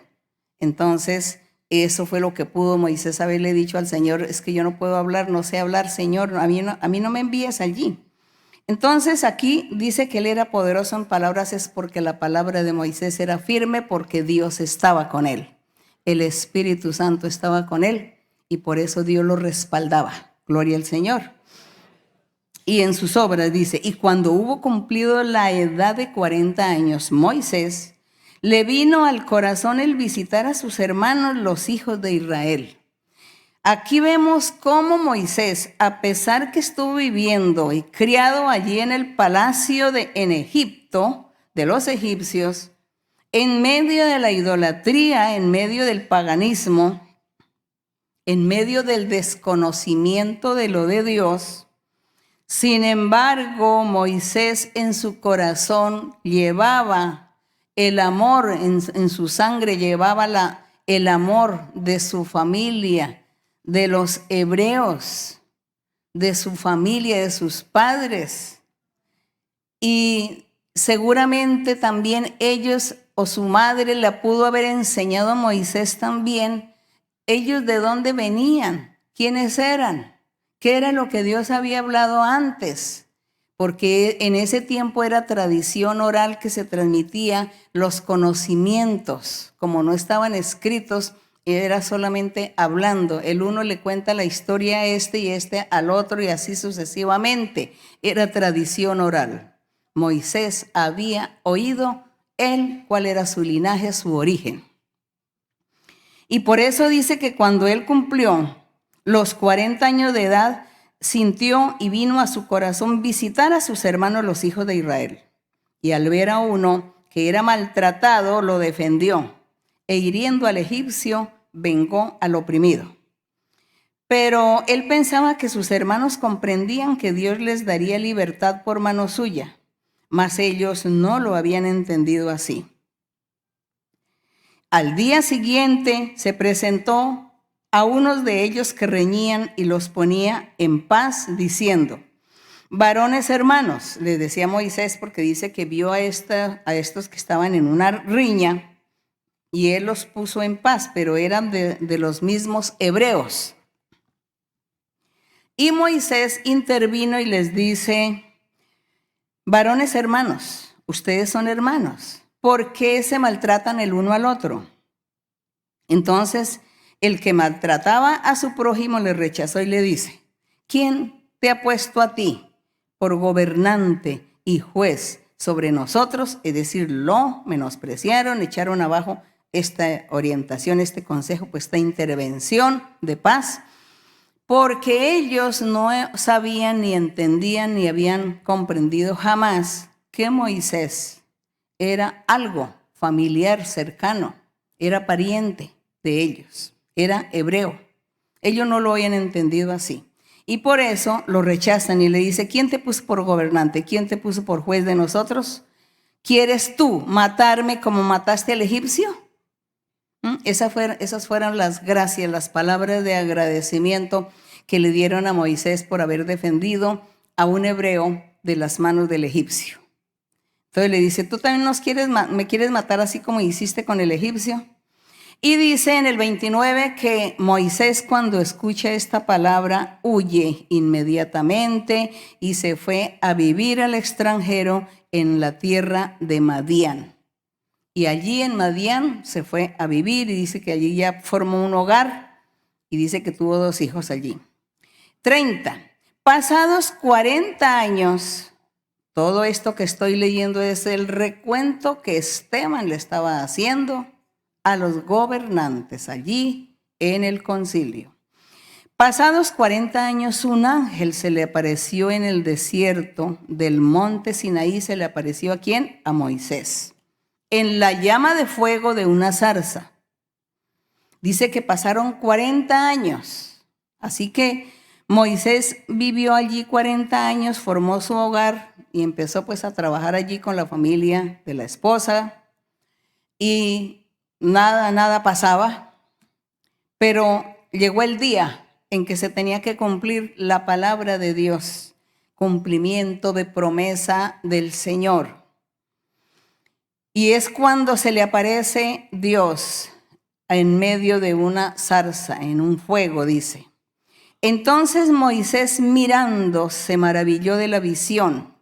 Speaker 3: Entonces, eso fue lo que pudo Moisés haberle dicho al Señor, es que yo no puedo hablar, no sé hablar, Señor, a mí no me envíes allí. Entonces aquí dice que él era poderoso en palabras, es porque la palabra de Moisés era firme, porque Dios estaba con él. El Espíritu Santo estaba con él y por eso Dios lo respaldaba. Gloria al Señor. Y en sus obras dice, y cuando hubo cumplido la edad de 40 años, Moisés le vino al corazón el visitar a sus hermanos, los hijos de Israel. Aquí vemos cómo Moisés, a pesar que estuvo viviendo y criado allí en el palacio en Egipto, de los egipcios, en medio de la idolatría, en medio del paganismo, en medio del desconocimiento de lo de Dios, sin embargo, Moisés en su corazón llevaba el amor, en su sangre llevaba el amor de su familia, de los hebreos, de su familia, de sus padres. Y seguramente también ellos o su madre la pudo haber enseñado a Moisés también. Ellos de dónde venían, quiénes eran, qué era lo que Dios había hablado antes. Porque en ese tiempo era tradición oral que se transmitía los conocimientos, como no estaban escritos, era solamente hablando. El uno le cuenta la historia a este y este al otro y así sucesivamente. Era tradición oral. Moisés había oído él cuál era su linaje, su origen. Y por eso dice que cuando él cumplió los 40 años de edad, sintió y vino a su corazón visitar a sus hermanos los hijos de Israel. Y al ver a uno que era maltratado, lo defendió, e hiriendo al egipcio, vengó al oprimido. Pero él pensaba que sus hermanos comprendían que Dios les daría libertad por mano suya, mas ellos no lo habían entendido así. Al día siguiente se presentó a unos de ellos que reñían y los ponía en paz, diciendo: varones hermanos, les decía Moisés, porque dice que vio a estos que estaban en una riña y él los puso en paz, pero eran de los mismos hebreos. Y Moisés intervino y les dice: varones hermanos, ustedes son hermanos, ¿por qué se maltratan el uno al otro? Entonces el que maltrataba a su prójimo le rechazó y le dice: ¿quién te ha puesto a ti por gobernante y juez sobre nosotros? Es decir, lo menospreciaron, echaron abajo esta orientación, este consejo, pues esta intervención de paz, porque ellos no sabían ni entendían ni habían comprendido jamás que Moisés era algo familiar, cercano, era pariente de ellos, era hebreo. Ellos no lo habían entendido así. Y por eso lo rechazan y le dice: ¿quién te puso por gobernante? ¿Quién te puso por juez de nosotros? ¿Quieres tú matarme como mataste al egipcio? Esas fueron las gracias, las palabras de agradecimiento que le dieron a Moisés por haber defendido a un hebreo de las manos del egipcio. Entonces le dice: ¿tú también me quieres matar así como hiciste con el egipcio? Y dice en el 29 que Moisés, cuando escucha esta palabra, huye inmediatamente y se fue a vivir al extranjero en la tierra de Madián. Y allí en Madián se fue a vivir y dice que allí ya formó un hogar y dice que tuvo 2 hijos allí. 30. Pasados 40 años, todo esto que estoy leyendo es el recuento que Esteban le estaba haciendo a los gobernantes allí en el concilio. Pasados 40 años, un ángel se le apareció en el desierto del monte Sinaí. Se le apareció ¿a quién? A Moisés, en la llama de fuego de una zarza. Dice que pasaron 40 años. Así que Moisés vivió allí 40 años, formó su hogar y empezó pues a trabajar allí con la familia de la esposa. Y nada pasaba. Pero llegó el día en que se tenía que cumplir la palabra de Dios, cumplimiento de promesa del Señor. Y es cuando se le aparece Dios en medio de una zarza, en un fuego, dice. Entonces Moisés, mirando, se maravilló de la visión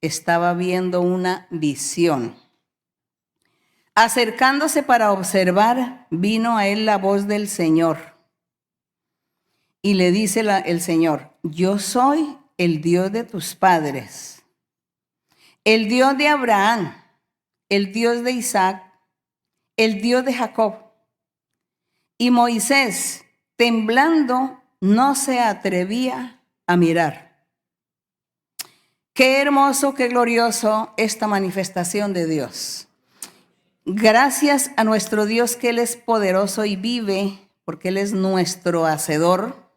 Speaker 3: estaba viendo una visión. Acercándose para observar, vino a él la voz del Señor. Y le dice el Señor, yo soy el Dios de tus padres, el Dios de Abraham, el Dios de Isaac, el Dios de Jacob. Y Moisés, temblando, no se atrevía a mirar. Qué hermoso, qué glorioso esta manifestación de Dios. Gracias a nuestro Dios que Él es poderoso y vive, porque Él es nuestro hacedor,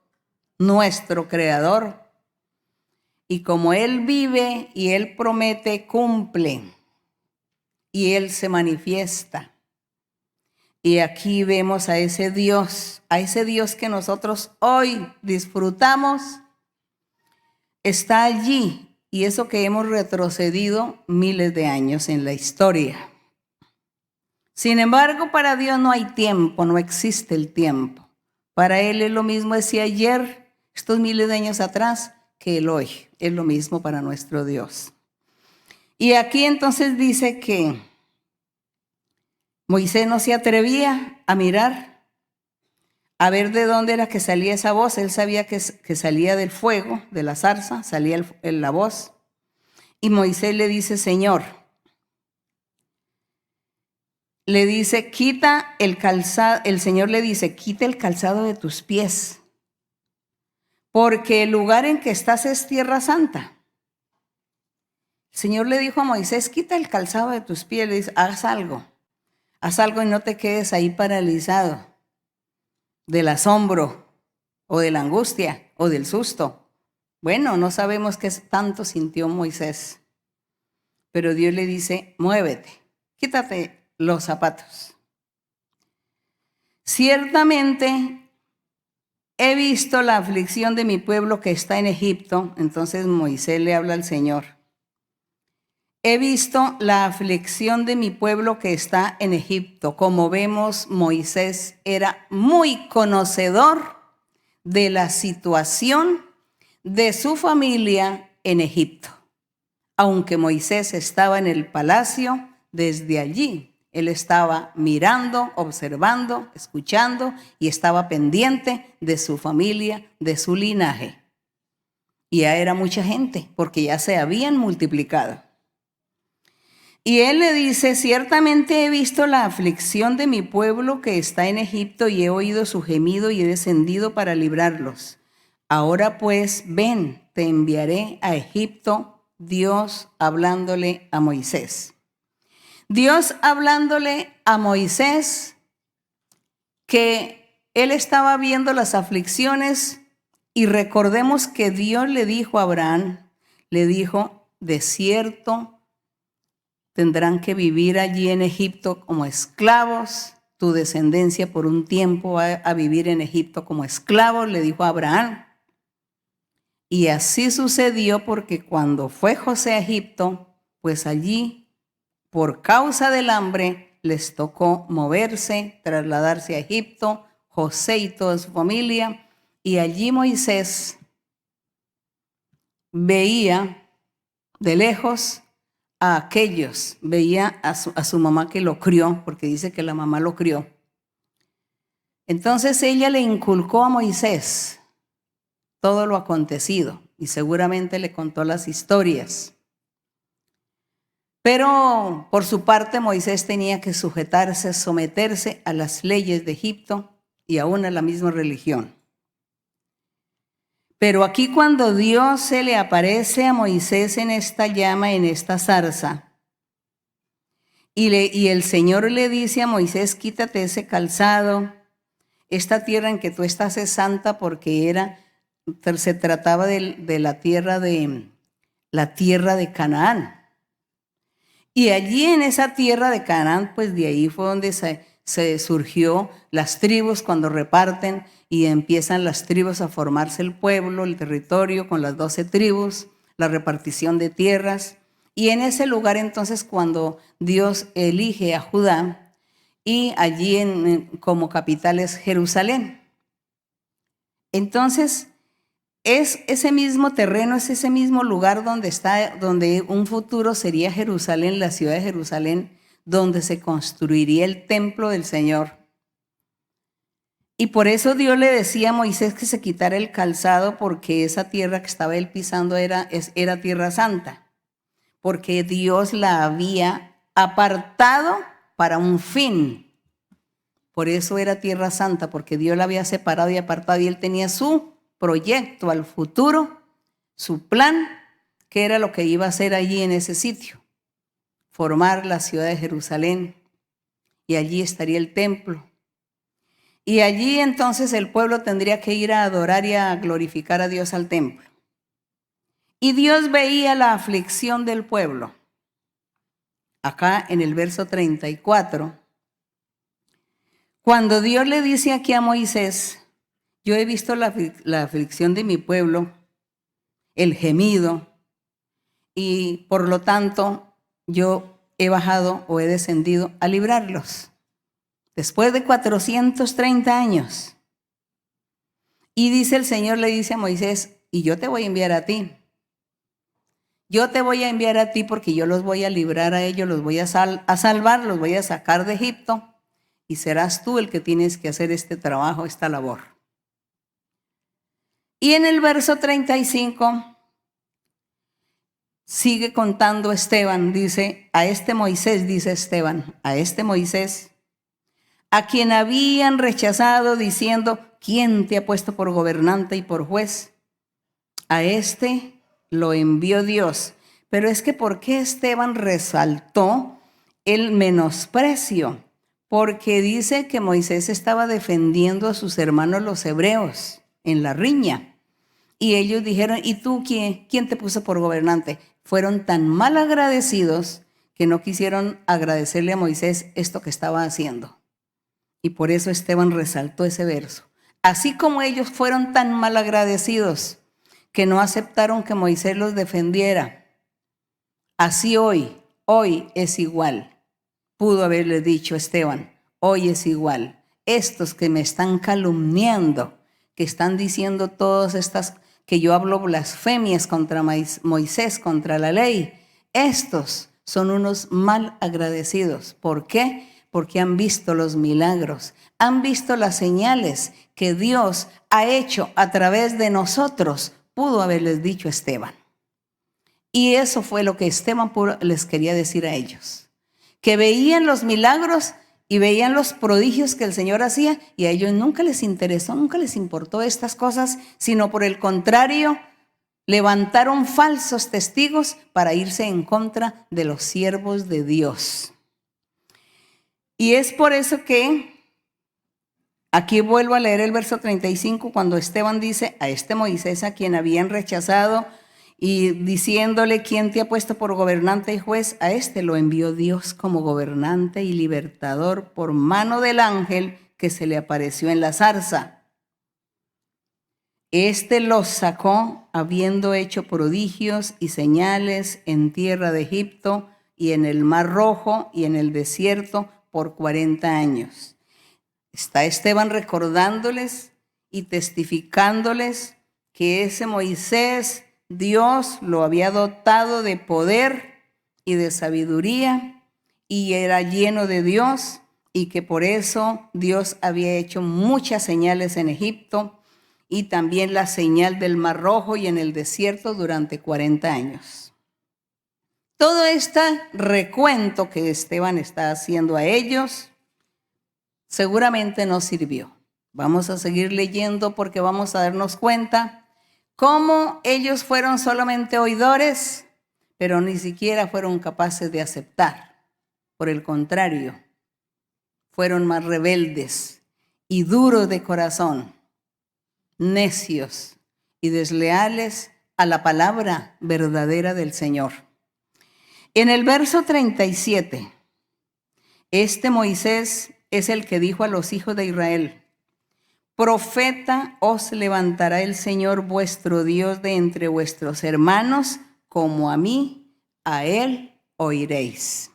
Speaker 3: nuestro creador. Y como Él vive y Él promete, cumple. Y Él se manifiesta. Y aquí vemos a ese Dios que nosotros hoy disfrutamos, está allí. Y eso que hemos retrocedido miles de años en la historia. Sin embargo, para Dios no hay tiempo, no existe el tiempo. Para Él es lo mismo decía ayer, estos miles de años atrás, que el hoy. Es lo mismo para nuestro Dios. Y aquí entonces dice que Moisés no se atrevía a mirar, a ver de dónde era que salía esa voz. Él sabía que salía del fuego, de la zarza, salía la voz. Y Moisés le dice, Señor, le dice, quita el calzado, el Señor le dice, quita el calzado de tus pies, porque el lugar en que estás es tierra santa. El Señor le dijo a Moisés, quita el calzado de tus pies, le dice, haz algo y no te quedes ahí paralizado del asombro o de la angustia o del susto. Bueno, no sabemos qué tanto sintió Moisés, pero Dios le dice, muévete, quítate los zapatos. Ciertamente he visto la aflicción de mi pueblo que está en Egipto. Entonces Moisés le habla al Señor. He visto la aflicción de mi pueblo que está en Egipto. Como vemos, Moisés era muy conocedor de la situación de su familia en Egipto. Aunque Moisés estaba en el palacio, desde allí él estaba mirando, observando, escuchando y estaba pendiente de su familia, de su linaje. Y ya era mucha gente, porque ya se habían multiplicado. Y él le dice, ciertamente he visto la aflicción de mi pueblo que está en Egipto y he oído su gemido y he descendido para librarlos. Ahora pues, ven, te enviaré a Egipto, Dios hablándole a Moisés. Dios hablándole a Moisés que él estaba viendo las aflicciones y recordemos que Dios le dijo a Abraham, le dijo, de cierto tendrán que vivir allí en Egipto como esclavos, tu descendencia por un tiempo va a vivir en Egipto como esclavos, le dijo a Abraham. Y así sucedió porque cuando fue José a Egipto, pues allí por causa del hambre, les tocó moverse, trasladarse a Egipto, José y toda su familia. Y allí Moisés veía de lejos a aquellos, veía a su mamá que lo crió, porque dice que la mamá lo crió. Entonces ella le inculcó a Moisés todo lo acontecido y seguramente le contó las historias. Pero por su parte Moisés tenía que sujetarse, someterse a las leyes de Egipto y aún a la misma religión. Pero aquí cuando Dios se le aparece a Moisés en esta llama, en esta zarza, y el Señor le dice a Moisés, quítate ese calzado, esta tierra en que tú estás es santa porque se trataba de la tierra de Canaán. Y allí en esa tierra de Canaán, pues de ahí fue donde se surgió las tribus cuando reparten y empiezan las tribus a formarse el pueblo, el territorio con las 12 tribus, la repartición de tierras. Y en ese lugar entonces cuando Dios elige a Judá y allí como capital es Jerusalén. Entonces es ese mismo terreno, es ese mismo lugar donde un futuro sería Jerusalén, la ciudad de Jerusalén, donde se construiría el templo del Señor. Y por eso Dios le decía a Moisés que se quitara el calzado, porque esa tierra que estaba él pisando era tierra santa, porque Dios la había apartado para un fin. Por eso era tierra santa, porque Dios la había separado y apartado, y él tenía su proyecto al futuro, su plan, que era lo que iba a hacer allí en ese sitio, formar la ciudad de Jerusalén, y allí estaría el templo. Y allí entonces el pueblo tendría que ir a adorar y a glorificar a Dios al templo. Y Dios veía la aflicción del pueblo. Acá en el verso 34, cuando Dios le dice aquí a Moisés: yo he visto la aflicción de mi pueblo, el gemido, y por lo tanto yo he bajado o he descendido a librarlos. Después de 430 años. Y dice el Señor, le dice a Moisés: y yo te voy a enviar a ti. Yo te voy a enviar a ti porque yo los voy a librar a ellos, los voy a salvar, los voy a sacar de Egipto, y serás tú el que tienes que hacer este trabajo, esta labor. Y en el verso 35 sigue contando Esteban, dice: a este Moisés, dice Esteban, a este Moisés, a quien habían rechazado diciendo: ¿quién te ha puesto por gobernante y por juez? A este lo envió Dios. Pero es que ¿por qué Esteban resaltó el menosprecio? Porque dice que Moisés estaba defendiendo a sus hermanos los hebreos en la riña. Y ellos dijeron: ¿y tú quién te puso por gobernante? Fueron tan mal agradecidos que no quisieron agradecerle a Moisés esto que estaba haciendo. Y por eso Esteban resaltó ese verso. Así como ellos fueron tan mal agradecidos que no aceptaron que Moisés los defendiera, así hoy es igual. Pudo haberle dicho Esteban: hoy es igual. Estos que me están calumniando, que están diciendo todas estas, que yo hablo blasfemias contra Moisés, contra la ley, estos son unos mal agradecidos. ¿Por qué? Porque han visto los milagros, han visto las señales que Dios ha hecho a través de nosotros. Pudo haberles dicho Esteban. Y eso fue lo que Esteban les quería decir a ellos. Que veían los milagros y veían los prodigios que el Señor hacía, y a ellos nunca les interesó, nunca les importó estas cosas, sino por el contrario, levantaron falsos testigos para irse en contra de los siervos de Dios. Y es por eso que aquí vuelvo a leer el verso 35, cuando Esteban dice: a este Moisés a quien habían rechazado y diciéndole: ¿quién te ha puesto por gobernante y juez? A este lo envió Dios como gobernante y libertador por mano del ángel que se le apareció en la zarza. Este los sacó habiendo hecho prodigios y señales en tierra de Egipto y en el Mar Rojo y en el desierto por 40 años. Está Esteban recordándoles y testificándoles que ese Moisés, Dios lo había dotado de poder y de sabiduría, y era lleno de Dios, y que por eso Dios había hecho muchas señales en Egipto, y también la señal del Mar Rojo y en el desierto durante 40 años. Todo este recuento que Esteban está haciendo a ellos seguramente no sirvió. Vamos a seguir leyendo porque vamos a darnos cuenta cómo ellos fueron solamente oidores, pero ni siquiera fueron capaces de aceptar. Por el contrario, fueron más rebeldes y duros de corazón, necios y desleales a la palabra verdadera del Señor. En el verso 37, este Moisés es el que dijo a los hijos de Israel: profeta os levantará el Señor vuestro Dios de entre vuestros hermanos, como a mí, a él oiréis.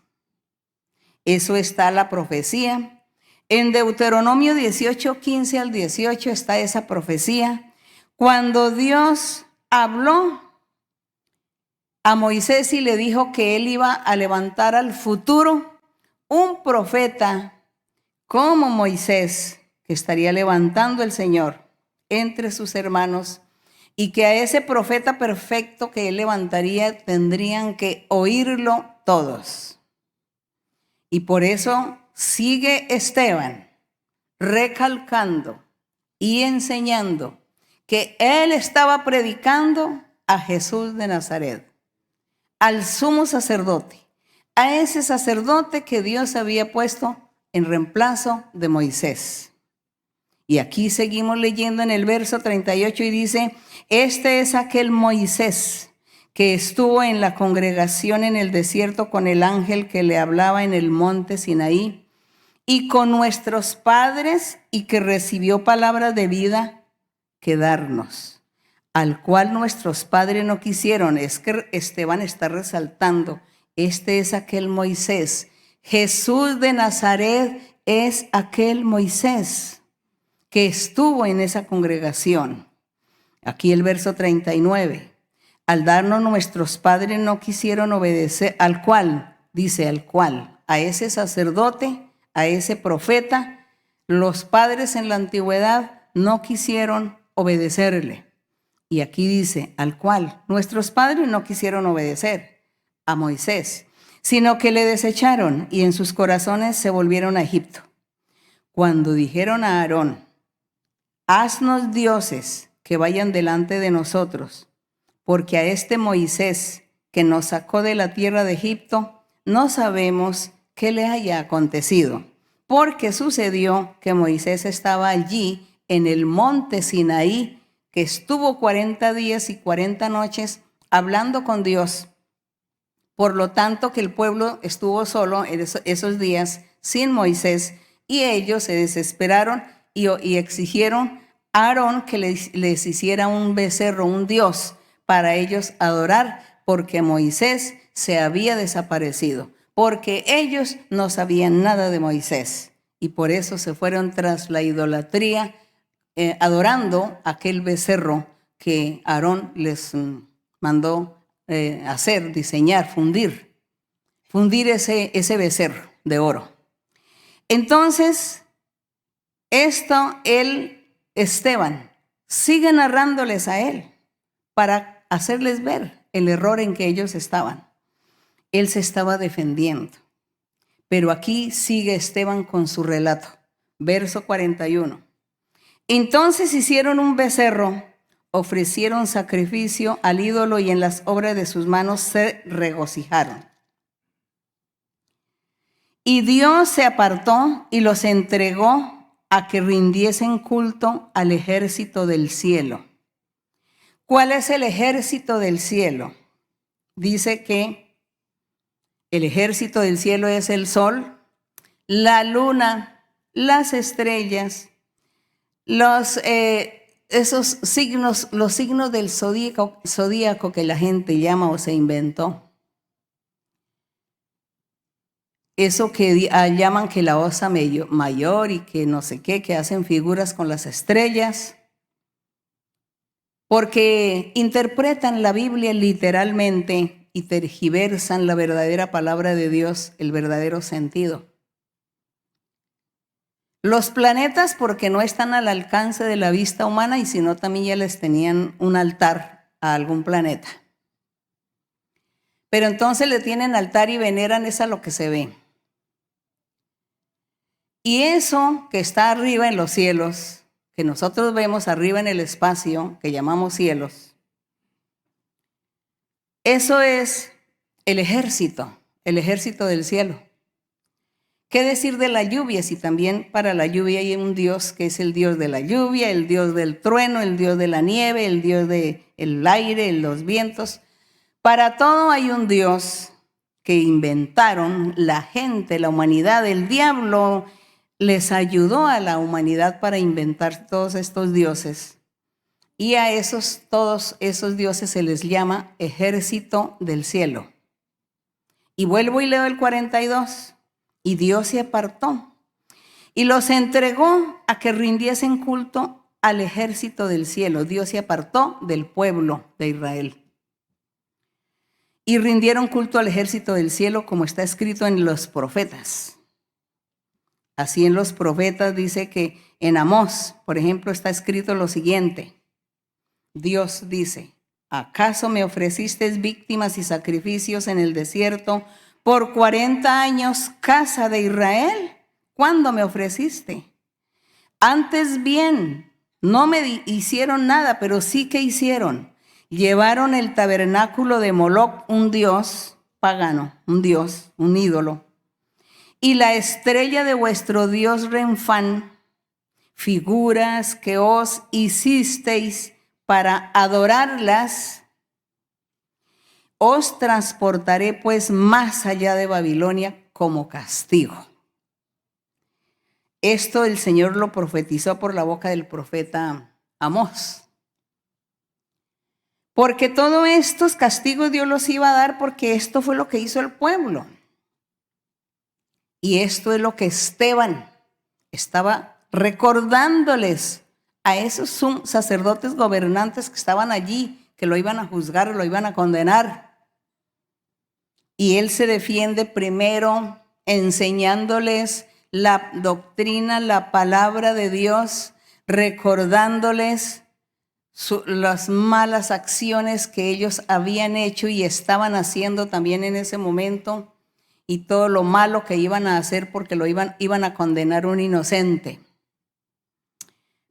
Speaker 3: Eso está la profecía. En Deuteronomio 18, 15 al 18 está esa profecía, Cuando Dios habló a Moisés y le dijo que él iba a levantar al futuro un profeta como Moisés, que estaría levantando el Señor entre sus hermanos, y que a ese profeta perfecto que él levantaría tendrían que oírlo todos. Y por eso sigue Esteban recalcando y enseñando que él estaba predicando a Jesús de Nazaret, al sumo sacerdote, a ese sacerdote que Dios había puesto en reemplazo de Moisés. Y aquí seguimos leyendo en el verso 38 y dice, este es aquel Moisés que estuvo en la congregación en el desierto con el ángel que le hablaba en el monte Sinaí y con nuestros padres y que recibió palabras de vida que darnos, al cual nuestros padres no quisieron. Es que Esteban está resaltando, este es aquel Moisés. Jesús de Nazaret es aquel Moisés que estuvo en esa congregación. Aquí el verso 39. Al darnos nuestros padres no quisieron obedecer, al cual, dice al cual, a ese sacerdote, a ese profeta, los padres en la antigüedad no quisieron obedecerle. Y aquí dice, al cual nuestros padres no quisieron obedecer a Moisés, sino que le desecharon y en sus corazones se volvieron a Egipto. Cuando dijeron a Aarón, haznos dioses que vayan delante de nosotros, porque a este Moisés que nos sacó de la tierra de Egipto, no sabemos qué le haya acontecido, porque sucedió que Moisés estaba allí en el monte Sinaí, que estuvo 40 días y 40 noches hablando con Dios. Por lo tanto, que el pueblo estuvo solo en esos días sin Moisés, y ellos se desesperaron y exigieron a Aarón que les hiciera un becerro, un dios, para ellos adorar, porque Moisés se había desaparecido, porque ellos no sabían nada de Moisés, y por eso se fueron tras la idolatría, adorando aquel becerro que Aarón les mandó hacer, diseñar, fundir ese becerro de oro. Entonces, Esteban sigue narrándoles a él para hacerles ver el error en que ellos estaban. Él se estaba defendiendo. Pero aquí sigue Esteban con su relato. Verso 41. Entonces hicieron un becerro, ofrecieron sacrificio al ídolo y en las obras de sus manos se regocijaron. Y Dios se apartó y los entregó a que rindiesen culto al ejército del cielo. ¿Cuál es el ejército del cielo? Dice que el ejército del cielo es el sol, la luna, las estrellas, esos signos, los signos del zodíaco que la gente llama o se inventó. Eso que llaman que la osa mayor y que no sé qué, que hacen figuras con las estrellas, porque interpretan la Biblia literalmente y tergiversan la verdadera palabra de Dios, el verdadero sentido. Los planetas porque no están al alcance de la vista humana y si no también ya les tenían un altar a algún planeta. Pero entonces le tienen altar y veneran es a lo que se ve. Y eso que está arriba en los cielos, que nosotros vemos arriba en el espacio, que llamamos cielos, eso es el ejército del cielo. ¿Qué decir de la lluvia? Si también para la lluvia hay un Dios que es el Dios de la lluvia, el Dios del trueno, el Dios de la nieve, el Dios del aire, los vientos. Para todo hay un Dios que inventaron la gente, la humanidad. El diablo les ayudó a la humanidad para inventar todos estos dioses. Y a todos esos dioses se les llama ejército del cielo. Y vuelvo y leo el 42. Y Dios se apartó y los entregó a que rindiesen culto al ejército del cielo. Dios se apartó del pueblo de Israel. Y rindieron culto al ejército del cielo, como está escrito en los profetas. Así en los profetas dice que en Amós, por ejemplo, está escrito lo siguiente. Dios dice: ¿acaso me ofrecisteis víctimas y sacrificios en el desierto por 40 años, casa de Israel? ¿Cuándo me ofreciste? Antes bien, no me hicieron nada, pero sí que hicieron. Llevaron el tabernáculo de Moloc, un dios pagano, un dios, un ídolo, y la estrella de vuestro dios Renfán, figuras que os hicisteis para adorarlas. Os transportaré pues más allá de Babilonia como castigo. Esto el Señor lo profetizó por la boca del profeta Amós. Porque todos estos castigos Dios los iba a dar, porque esto fue lo que hizo el pueblo. Y esto es lo que Esteban estaba recordándoles a esos sacerdotes gobernantes que estaban allí, que lo iban a juzgar, lo iban a condenar. Y él se defiende primero enseñándoles la doctrina, la palabra de Dios, recordándoles las malas acciones que ellos habían hecho y estaban haciendo también en ese momento, y todo lo malo que iban a hacer porque lo iban a condenar a un inocente.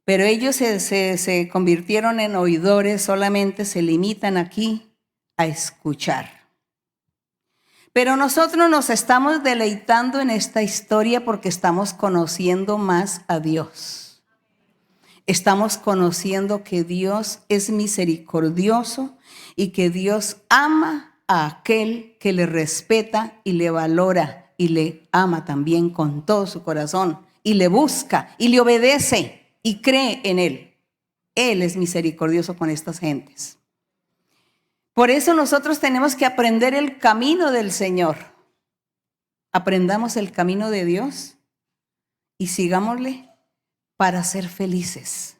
Speaker 3: Pero ellos se convirtieron en oidores, solamente se limitan aquí a escuchar. Pero nosotros nos estamos deleitando en esta historia porque estamos conociendo más a Dios. Estamos conociendo que Dios es misericordioso y que Dios ama a aquel que le respeta y le valora y le ama también con todo su corazón y le busca y le obedece y cree en Él. Él es misericordioso con estas gentes. Por eso nosotros tenemos que aprender el camino del Señor. Aprendamos el camino de Dios y sigámosle para ser felices,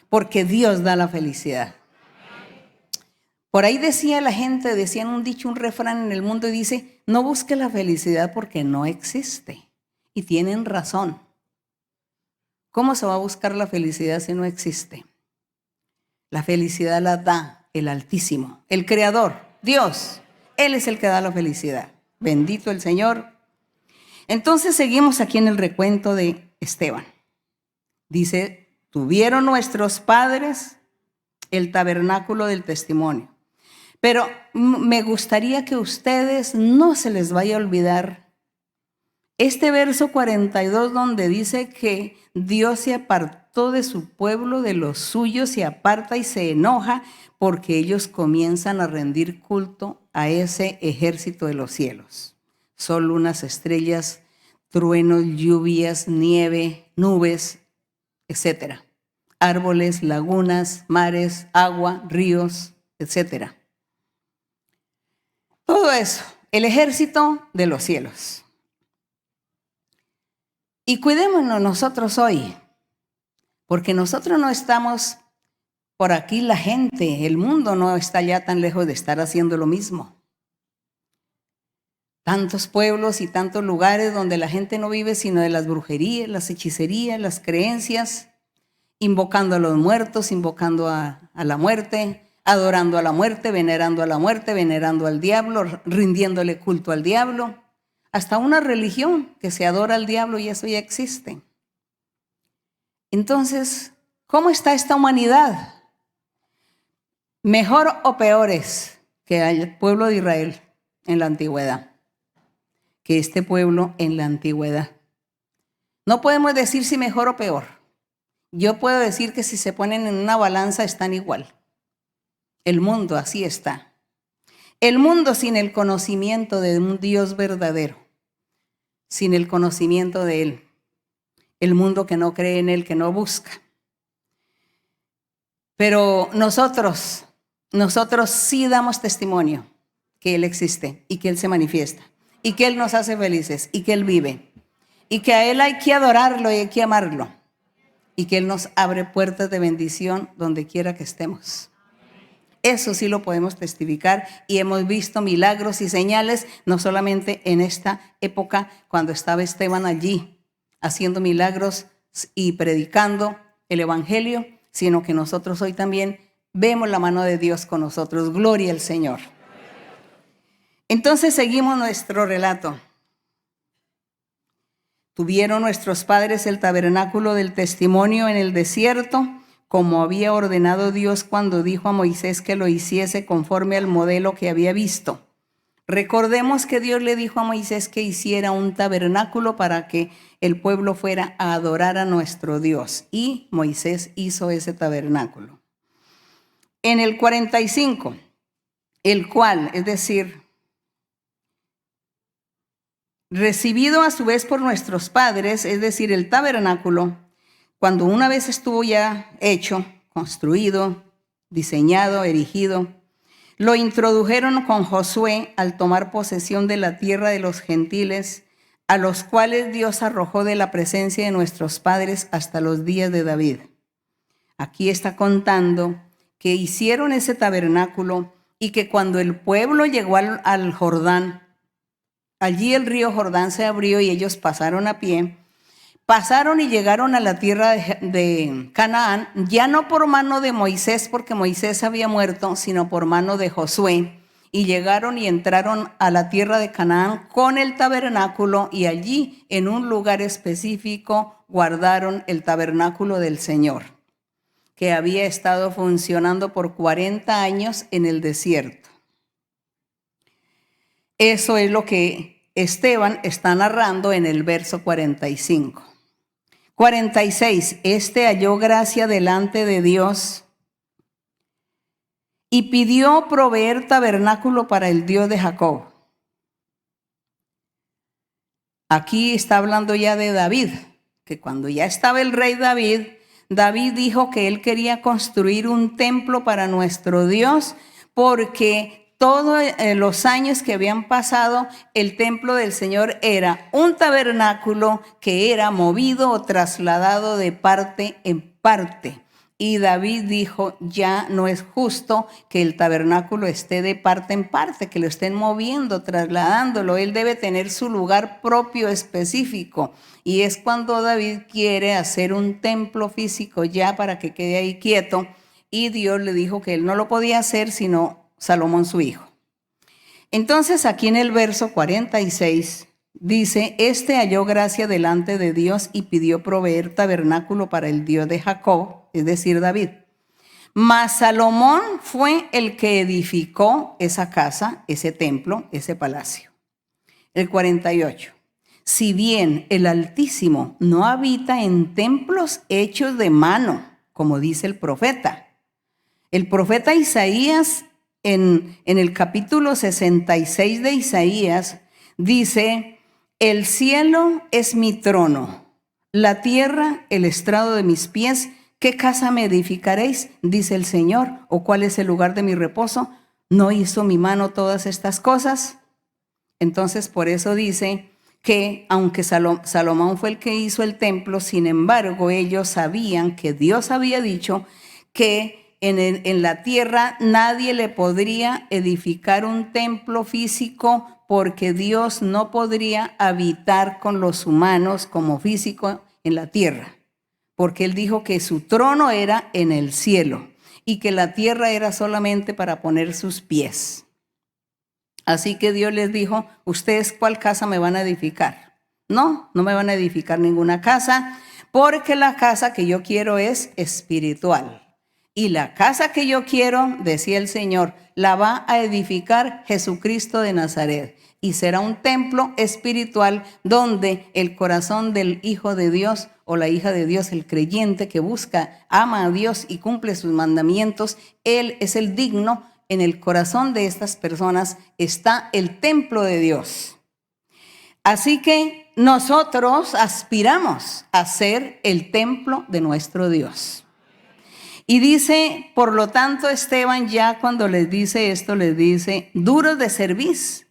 Speaker 3: porque Dios da la felicidad. Por ahí decían un dicho, un refrán en el mundo, y dice: no busque la felicidad porque no existe. Y tienen razón. ¿Cómo se va a buscar la felicidad si no existe? La felicidad la da el Altísimo, el Creador, Dios. Él es el que da la felicidad. Bendito el Señor. Entonces seguimos aquí en el recuento de Esteban. Dice: tuvieron nuestros padres el tabernáculo del testimonio. Pero me gustaría que ustedes no se les vaya a olvidar este verso 42, donde dice que Dios se apartó de su pueblo, de los suyos, se aparta y se enoja porque ellos comienzan a rendir culto a ese ejército de los cielos. Sol, lunas, estrellas, truenos, lluvias, nieve, nubes, etcétera. Árboles, lagunas, mares, agua, ríos, etcétera. Todo eso, el ejército de los cielos. Y cuidémonos nosotros hoy, porque nosotros no estamos por aquí, la gente, el mundo no está ya tan lejos de estar haciendo lo mismo. Tantos pueblos y tantos lugares donde la gente no vive sino de las brujerías, las hechicerías, las creencias, invocando a los muertos, invocando a la muerte, adorando a la muerte, venerando al diablo, rindiéndole culto al diablo. Hasta una religión que se adora al diablo, y eso ya existe. Entonces, ¿cómo está esta humanidad? ¿Mejor o peores que el pueblo de Israel en la antigüedad? Que este pueblo en la antigüedad. No podemos decir si mejor o peor. Yo puedo decir que si se ponen en una balanza están igual. El mundo así está. El mundo sin el conocimiento de un Dios verdadero, sin el conocimiento de Él. El mundo que no cree en Él, que no busca. Pero nosotros sí damos testimonio que Él existe y que Él se manifiesta y que Él nos hace felices y que Él vive y que a Él hay que adorarlo y hay que amarlo y que Él nos abre puertas de bendición donde quiera que estemos. Eso sí lo podemos testificar y hemos visto milagros y señales, no solamente en esta época cuando estaba Esteban allí haciendo milagros y predicando el evangelio, sino que nosotros hoy también vemos la mano de Dios con nosotros. Gloria al Señor. Entonces seguimos nuestro relato. Tuvieron nuestros padres el tabernáculo del testimonio en el desierto, como había ordenado Dios cuando dijo a Moisés que lo hiciese conforme al modelo que había visto. Recordemos que Dios le dijo a Moisés que hiciera un tabernáculo para que el pueblo fuera a adorar a nuestro Dios. Y Moisés hizo ese tabernáculo. En el 45, el cual, es decir, recibido a su vez por nuestros padres, es decir, el tabernáculo, cuando una vez estuvo ya hecho, construido, diseñado, erigido, lo introdujeron con Josué al tomar posesión de la tierra de los gentiles, a los cuales Dios arrojó de la presencia de nuestros padres hasta los días de David. Aquí está contando que hicieron ese tabernáculo y que cuando el pueblo llegó al Jordán, allí el río Jordán se abrió y ellos pasaron a pie, pasaron y llegaron a la tierra de Canaán, ya no por mano de Moisés, porque Moisés había muerto, sino por mano de Josué. Y llegaron y entraron a la tierra de Canaán con el tabernáculo y allí, en un lugar específico, guardaron el tabernáculo del Señor, que había estado funcionando por 40 años en el desierto. Eso es lo que Esteban está narrando en el verso 45. 46. Este halló gracia delante de Dios y pidió proveer tabernáculo para el Dios de Jacob. Aquí está hablando ya de David, que cuando ya estaba el rey David, David dijo que él quería construir un templo para nuestro Dios, porque todos los años que habían pasado, el templo del Señor era un tabernáculo que era movido o trasladado de parte en parte. Y David dijo, ya no es justo que el tabernáculo esté de parte en parte, que lo estén moviendo, trasladándolo. Él debe tener su lugar propio específico. Y es cuando David quiere hacer un templo físico ya para que quede ahí quieto. Y Dios le dijo que él no lo podía hacer sino Salomón su hijo. Entonces aquí en el verso 46 dice, este halló gracia delante de Dios y pidió proveer tabernáculo para el Dios de Jacob, es decir, David. Mas Salomón fue el que edificó esa casa, ese templo, ese palacio. El 48. Si bien el Altísimo no habita en templos hechos de mano, como dice el profeta Isaías en el capítulo 66 de Isaías dice, el cielo es mi trono, la tierra el estrado de mis pies. ¿Qué casa me edificaréis? Dice el Señor. ¿O cuál es el lugar de mi reposo? ¿No hizo mi mano todas estas cosas? Entonces por eso dice que aunque Salomón fue el que hizo el templo, sin embargo ellos sabían que Dios había dicho que en la tierra nadie le podría edificar un templo físico porque Dios no podría habitar con los humanos como físico en la tierra, porque Él dijo que su trono era en el cielo y que la tierra era solamente para poner sus pies. Así que Dios les dijo, ¿ustedes cuál casa me van a edificar? No me van a edificar ninguna casa, porque la casa que yo quiero es espiritual. Y la casa que yo quiero, decía el Señor, la va a edificar Jesucristo de Nazaret. Y será un templo espiritual donde el corazón del Hijo de Dios o la hija de Dios, el creyente que busca, ama a Dios y cumple sus mandamientos, Él es el digno. En el corazón de estas personas está el templo de Dios. Así que nosotros aspiramos a ser el templo de nuestro Dios. Y dice, por lo tanto, Esteban ya cuando les dice esto, les dice, duros de cerviz,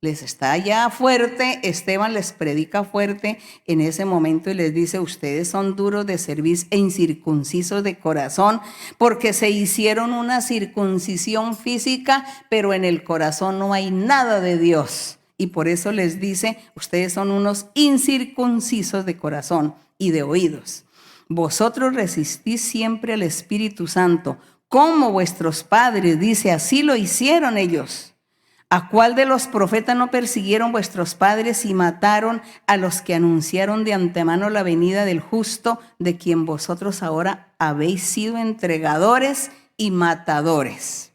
Speaker 3: Les está ya fuerte, Esteban les predica fuerte en ese momento y les dice, ustedes son duros de cerviz e incircuncisos de corazón, porque se hicieron una circuncisión física, pero en el corazón no hay nada de Dios. Y por eso les dice, ustedes son unos incircuncisos de corazón y de oídos. Vosotros resistís siempre al Espíritu Santo, como vuestros padres, dice, así lo hicieron ellos. ¿A cuál de los profetas no persiguieron vuestros padres y mataron a los que anunciaron de antemano la venida del justo, de quien vosotros ahora habéis sido entregadores y matadores?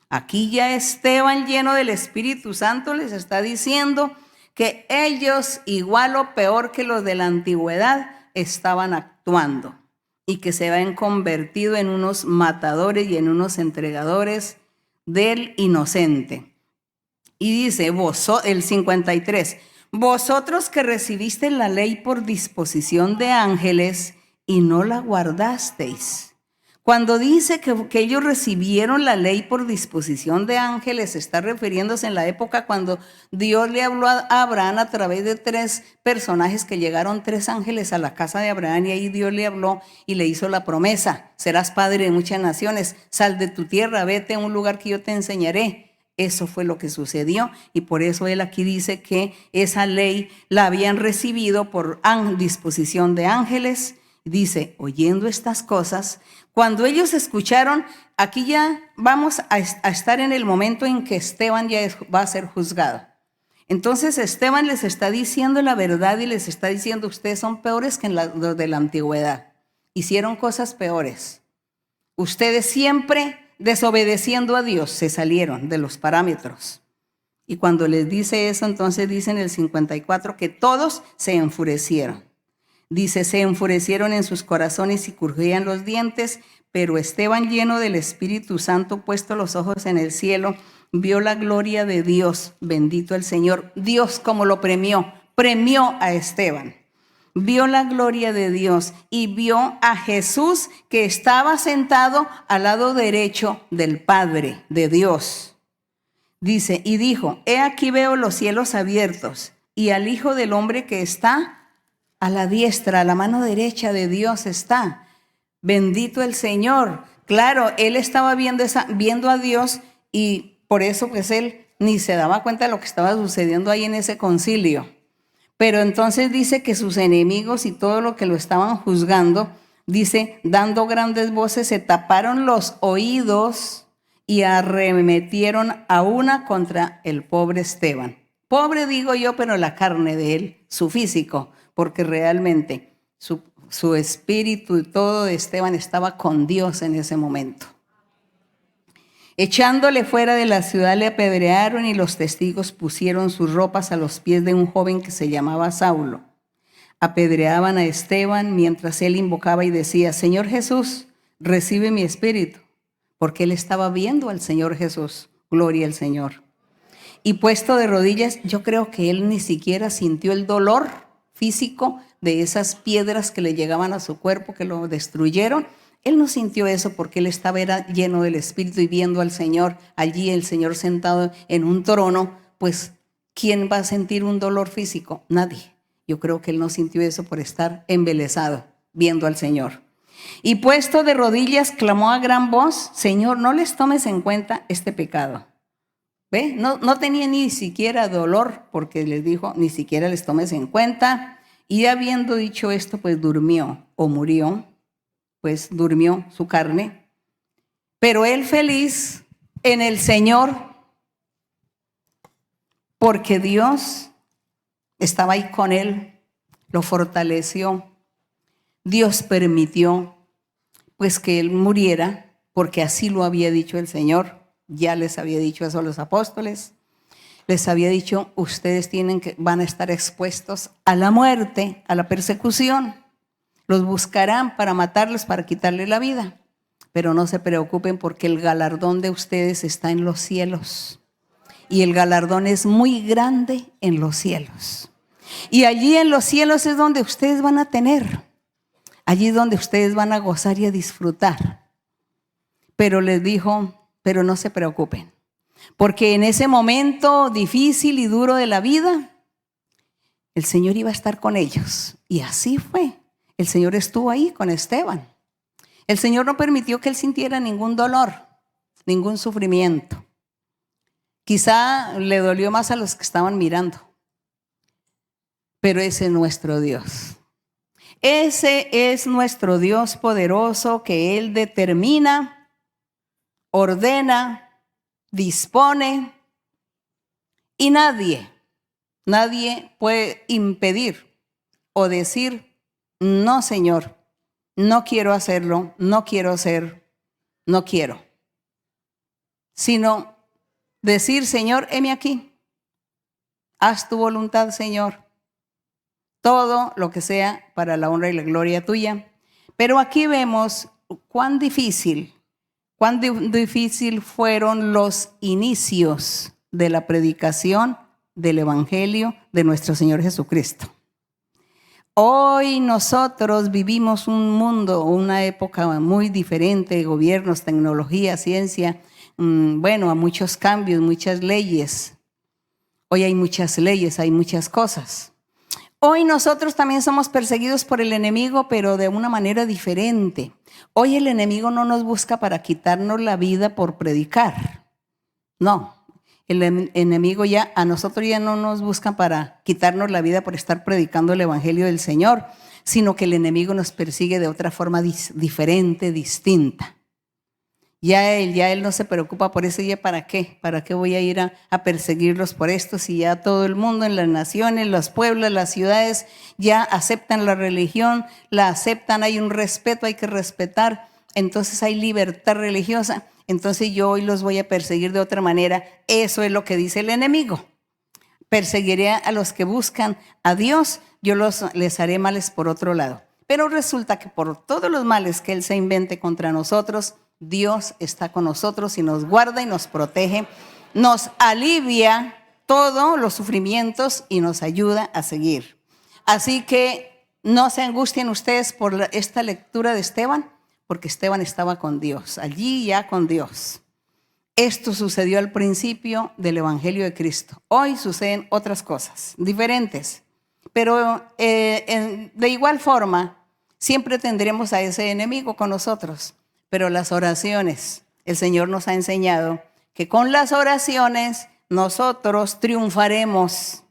Speaker 3: Aquí ya Esteban, lleno del Espíritu Santo, les está diciendo que ellos, igual o peor que los de la antigüedad, estaban actuando y que se habían convertido en unos matadores y en unos entregadores del inocente. Y dice, el 53, vosotros que recibisteis la ley por disposición de ángeles y no la guardasteis. Cuando dice que ellos recibieron la ley por disposición de ángeles, está refiriéndose en la época cuando Dios le habló a Abraham a través de 3 personajes que llegaron, 3 ángeles a la casa de Abraham, y ahí Dios le habló y le hizo la promesa, serás padre de muchas naciones, sal de tu tierra, vete a un lugar que yo te enseñaré. Eso fue lo que sucedió y por eso él aquí dice que esa ley la habían recibido por disposición de ángeles. Dice, oyendo estas cosas, cuando ellos escucharon, aquí ya vamos a estar en el momento en que Esteban ya va a ser juzgado. Entonces Esteban les está diciendo la verdad y les está diciendo, ustedes son peores que los de la antigüedad. Hicieron cosas peores. Ustedes siempre desobedeciendo a Dios se salieron de los parámetros. Y cuando les dice eso, entonces dice en el 54 que todos se enfurecieron. Dice, se enfurecieron en sus corazones y crujían los dientes, pero Esteban, lleno del Espíritu Santo, puesto los ojos en el cielo, vio la gloria de Dios, bendito el Señor. Dios como lo premió a Esteban. Vio la gloria de Dios y vio a Jesús que estaba sentado al lado derecho del Padre de Dios. Dice, y dijo, he aquí veo los cielos abiertos y al Hijo del Hombre que está a la diestra, a la mano derecha de Dios está. Bendito el Señor. Claro, él estaba viendo a Dios y por eso pues él ni se daba cuenta de lo que estaba sucediendo ahí en ese concilio. Pero entonces dice que sus enemigos y todo lo que lo estaban juzgando, dice, dando grandes voces, se taparon los oídos y arremetieron a una contra el pobre Esteban. Pobre digo yo, pero la carne de él, su físico, porque realmente su espíritu y todo de Esteban estaba con Dios en ese momento. Echándole fuera de la ciudad le apedrearon y los testigos pusieron sus ropas a los pies de un joven que se llamaba Saulo. Apedreaban a Esteban mientras él invocaba y decía, Señor Jesús, recibe mi espíritu, porque él estaba viendo al Señor Jesús, gloria al Señor. Y puesto de rodillas, yo creo que él ni siquiera sintió el dolor físico de esas piedras que le llegaban a su cuerpo, que lo destruyeron. Él no sintió eso porque él estaba lleno del Espíritu y viendo al Señor, allí el Señor sentado en un trono, pues ¿quién va a sentir un dolor físico? Nadie. Yo creo que él no sintió eso por estar embelesado viendo al Señor. Y puesto de rodillas clamó a gran voz, Señor, no les tomes en cuenta este pecado. ¿Ve? No tenía ni siquiera dolor porque les dijo, ni siquiera les tomes en cuenta. Y habiendo dicho esto, pues durmió o murió. Pues durmió su carne, pero él feliz en el Señor, porque Dios estaba ahí con él, lo fortaleció. Dios permitió pues que él muriera, porque así lo había dicho el Señor. Ya les había dicho eso a los apóstoles. Les había dicho, ustedes van a estar expuestos a la muerte, a la persecución. Los buscarán para matarlos, para quitarle la vida. Pero no se preocupen porque el galardón de ustedes está en los cielos. Y el galardón es muy grande en los cielos. Y allí en los cielos es donde ustedes van a tener. Allí es donde ustedes van a gozar y a disfrutar. Pero les dijo, pero no se preocupen. porque en ese momento difícil y duro de la vida, el Señor iba a estar con ellos. Y así fue. El Señor estuvo ahí con Esteban. El Señor no permitió que él sintiera ningún dolor, ningún sufrimiento. Quizá le dolió más a los que estaban mirando. Pero ese es nuestro Dios. Ese es nuestro Dios poderoso, que Él determina, ordena, dispone, y nadie puede impedir o decir: no, Señor, no quiero hacerlo, no quiero ser, no quiero. Sino decir: Señor, heme aquí, haz tu voluntad, Señor. Todo lo que sea para la honra y la gloria tuya. Pero aquí vemos cuán difícil fueron los inicios de la predicación del Evangelio de nuestro Señor Jesucristo. Hoy nosotros vivimos un mundo, una época muy diferente de gobiernos, tecnología, ciencia, a muchos cambios, muchas leyes. Hoy hay muchas leyes, hay muchas cosas. Hoy nosotros también somos perseguidos por el enemigo, pero de una manera diferente. Hoy el enemigo no nos busca para quitarnos la vida por predicar. No, el enemigo a nosotros ya no nos busca para quitarnos la vida por estar predicando el Evangelio del Señor, sino que el enemigo nos persigue de otra forma diferente, distinta. Ya él no se preocupa por eso. ¿Ya para qué? ¿Para qué voy a ir a perseguirlos por esto? Si ya todo el mundo en las naciones, los pueblos, las ciudades ya aceptan la religión, la aceptan, hay un respeto, hay que respetar. Entonces hay libertad religiosa. Entonces yo hoy los voy a perseguir de otra manera. Eso es lo que dice el enemigo. Perseguiré a los que buscan a Dios, yo les haré males por otro lado. Pero resulta que por todos los males que él se invente contra nosotros, Dios está con nosotros y nos guarda y nos protege, nos alivia todos los sufrimientos y nos ayuda a seguir. Así que no se angustien ustedes por esta lectura de Esteban, porque Esteban estaba con Dios, allí ya con Dios. Esto sucedió al principio del Evangelio de Cristo. Hoy suceden otras cosas diferentes, pero de igual forma siempre tendremos a ese enemigo con nosotros. Pero las oraciones, el Señor nos ha enseñado que con las oraciones nosotros triunfaremos.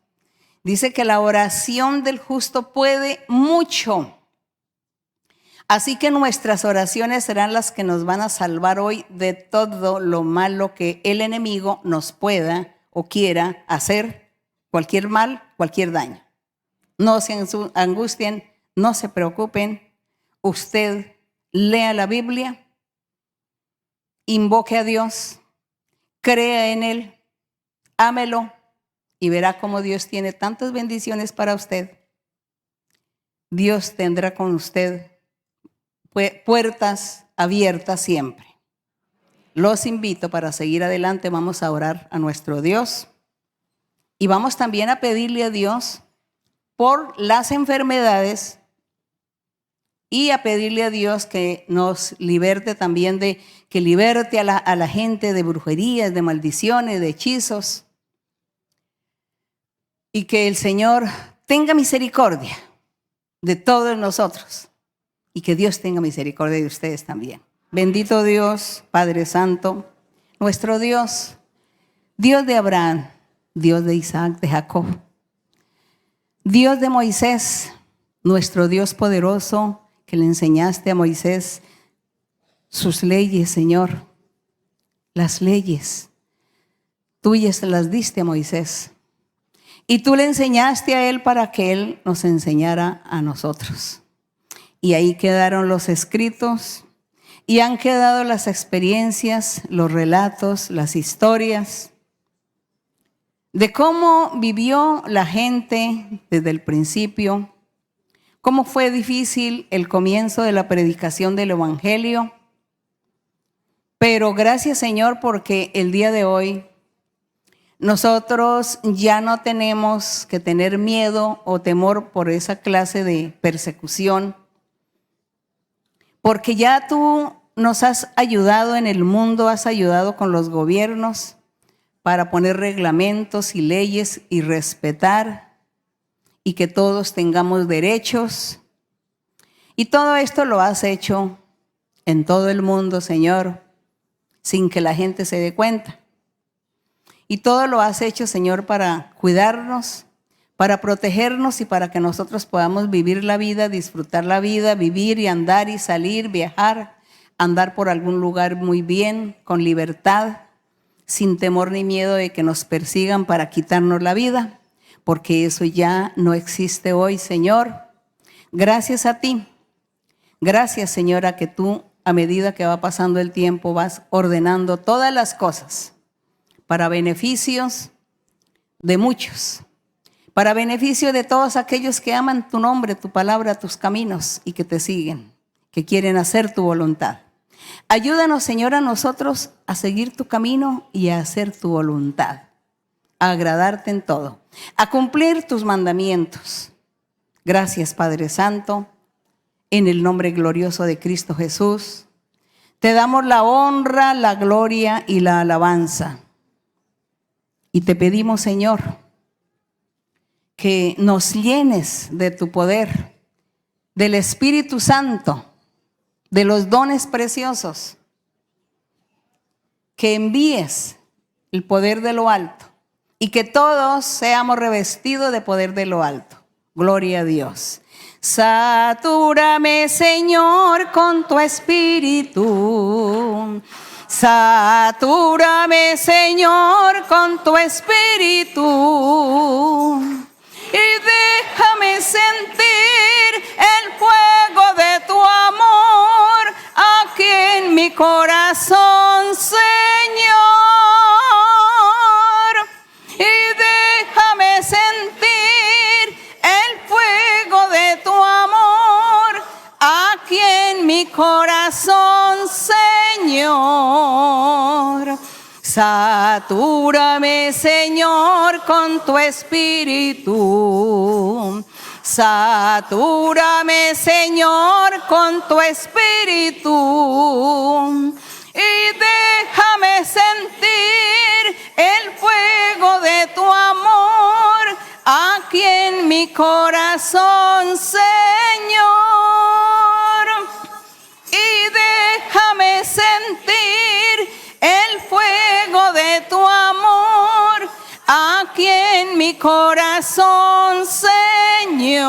Speaker 3: Dice que la oración del justo puede mucho. Así que nuestras oraciones serán las que nos van a salvar hoy de todo lo malo que el enemigo nos pueda o quiera hacer, cualquier mal, cualquier daño. No se angustien, no se preocupen. Usted lea la Biblia, invoque a Dios, crea en Él, ámelo y verá cómo Dios tiene tantas bendiciones para usted. Dios tendrá con usted puertas abiertas siempre. Los invito para seguir adelante. Vamos a orar a nuestro Dios y vamos también a pedirle a Dios por las enfermedades y a pedirle a Dios que nos liberte también, que liberte a la gente de brujerías, de maldiciones, de hechizos, y que el Señor tenga misericordia de todos nosotros y que Dios tenga misericordia de ustedes también. Bendito Dios, Padre Santo, nuestro Dios, Dios de Abraham, Dios de Isaac, de Jacob, Dios de Moisés, nuestro Dios poderoso, que le enseñaste a Moisés sus leyes, Señor. Las leyes tuyas se las diste a Moisés. Y tú le enseñaste a él para que él nos enseñara a nosotros. Y ahí quedaron los escritos y han quedado las experiencias, los relatos, las historias de cómo vivió la gente desde el principio, cómo fue difícil el comienzo de la predicación del Evangelio. Pero gracias, Señor, porque el día de hoy nosotros ya no tenemos que tener miedo o temor por esa clase de persecución, porque ya tú nos has ayudado en el mundo, has ayudado con los gobiernos, para poner reglamentos y leyes y respetar y que todos tengamos derechos. Y todo esto lo has hecho en todo el mundo, Señor, sin que la gente se dé cuenta. Y todo lo has hecho, Señor, para cuidarnos, para protegernos y para que nosotros podamos vivir la vida, disfrutar la vida, vivir y andar y salir, viajar, andar por algún lugar muy bien, con libertad, sin temor ni miedo de que nos persigan para quitarnos la vida, porque eso ya no existe hoy, Señor. Gracias a ti. Gracias, Señora, que tú, a medida que va pasando el tiempo, vas ordenando todas las cosas para beneficios de muchos, para beneficio de todos aquellos que aman tu nombre, tu palabra, tus caminos y que te siguen, que quieren hacer tu voluntad. Ayúdanos, Señor, a nosotros a seguir tu camino y a hacer tu voluntad, a agradarte en todo, a cumplir tus mandamientos. Gracias, Padre Santo, en el nombre glorioso de Cristo Jesús. Te damos la honra, la gloria y la alabanza. Y te pedimos, Señor, que nos llenes de tu poder, del Espíritu Santo, de los dones preciosos, que envíes el poder de lo alto y que todos seamos revestidos de poder de lo alto. Gloria a Dios. Satúrame, Señor, con tu Espíritu. Satúrame, Señor, con tu Espíritu. Y déjame sentir el fuego de tu amor aquí en mi corazón, Señor. Y déjame sentir el fuego de tu amor aquí en mi corazón, Señor. Satúrame, Señor, con tu Espíritu. Satúrame, Señor, con tu Espíritu. Y déjame sentir el fuego de tu amor aquí en mi corazón, Señor. Y déjame sentir el fuego de tu amor aquí en mi corazón, Señor.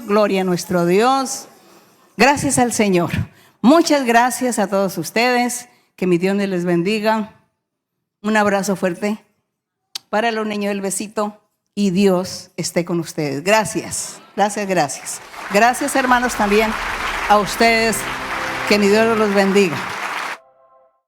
Speaker 3: Gloria a nuestro Dios. Gracias al Señor. Muchas gracias a todos ustedes. Que mi Dios les bendiga. Un abrazo fuerte para los niños del besito. Y Dios esté con ustedes. Gracias, gracias, gracias. Gracias, hermanos, también a ustedes. Que mi Dios los bendiga.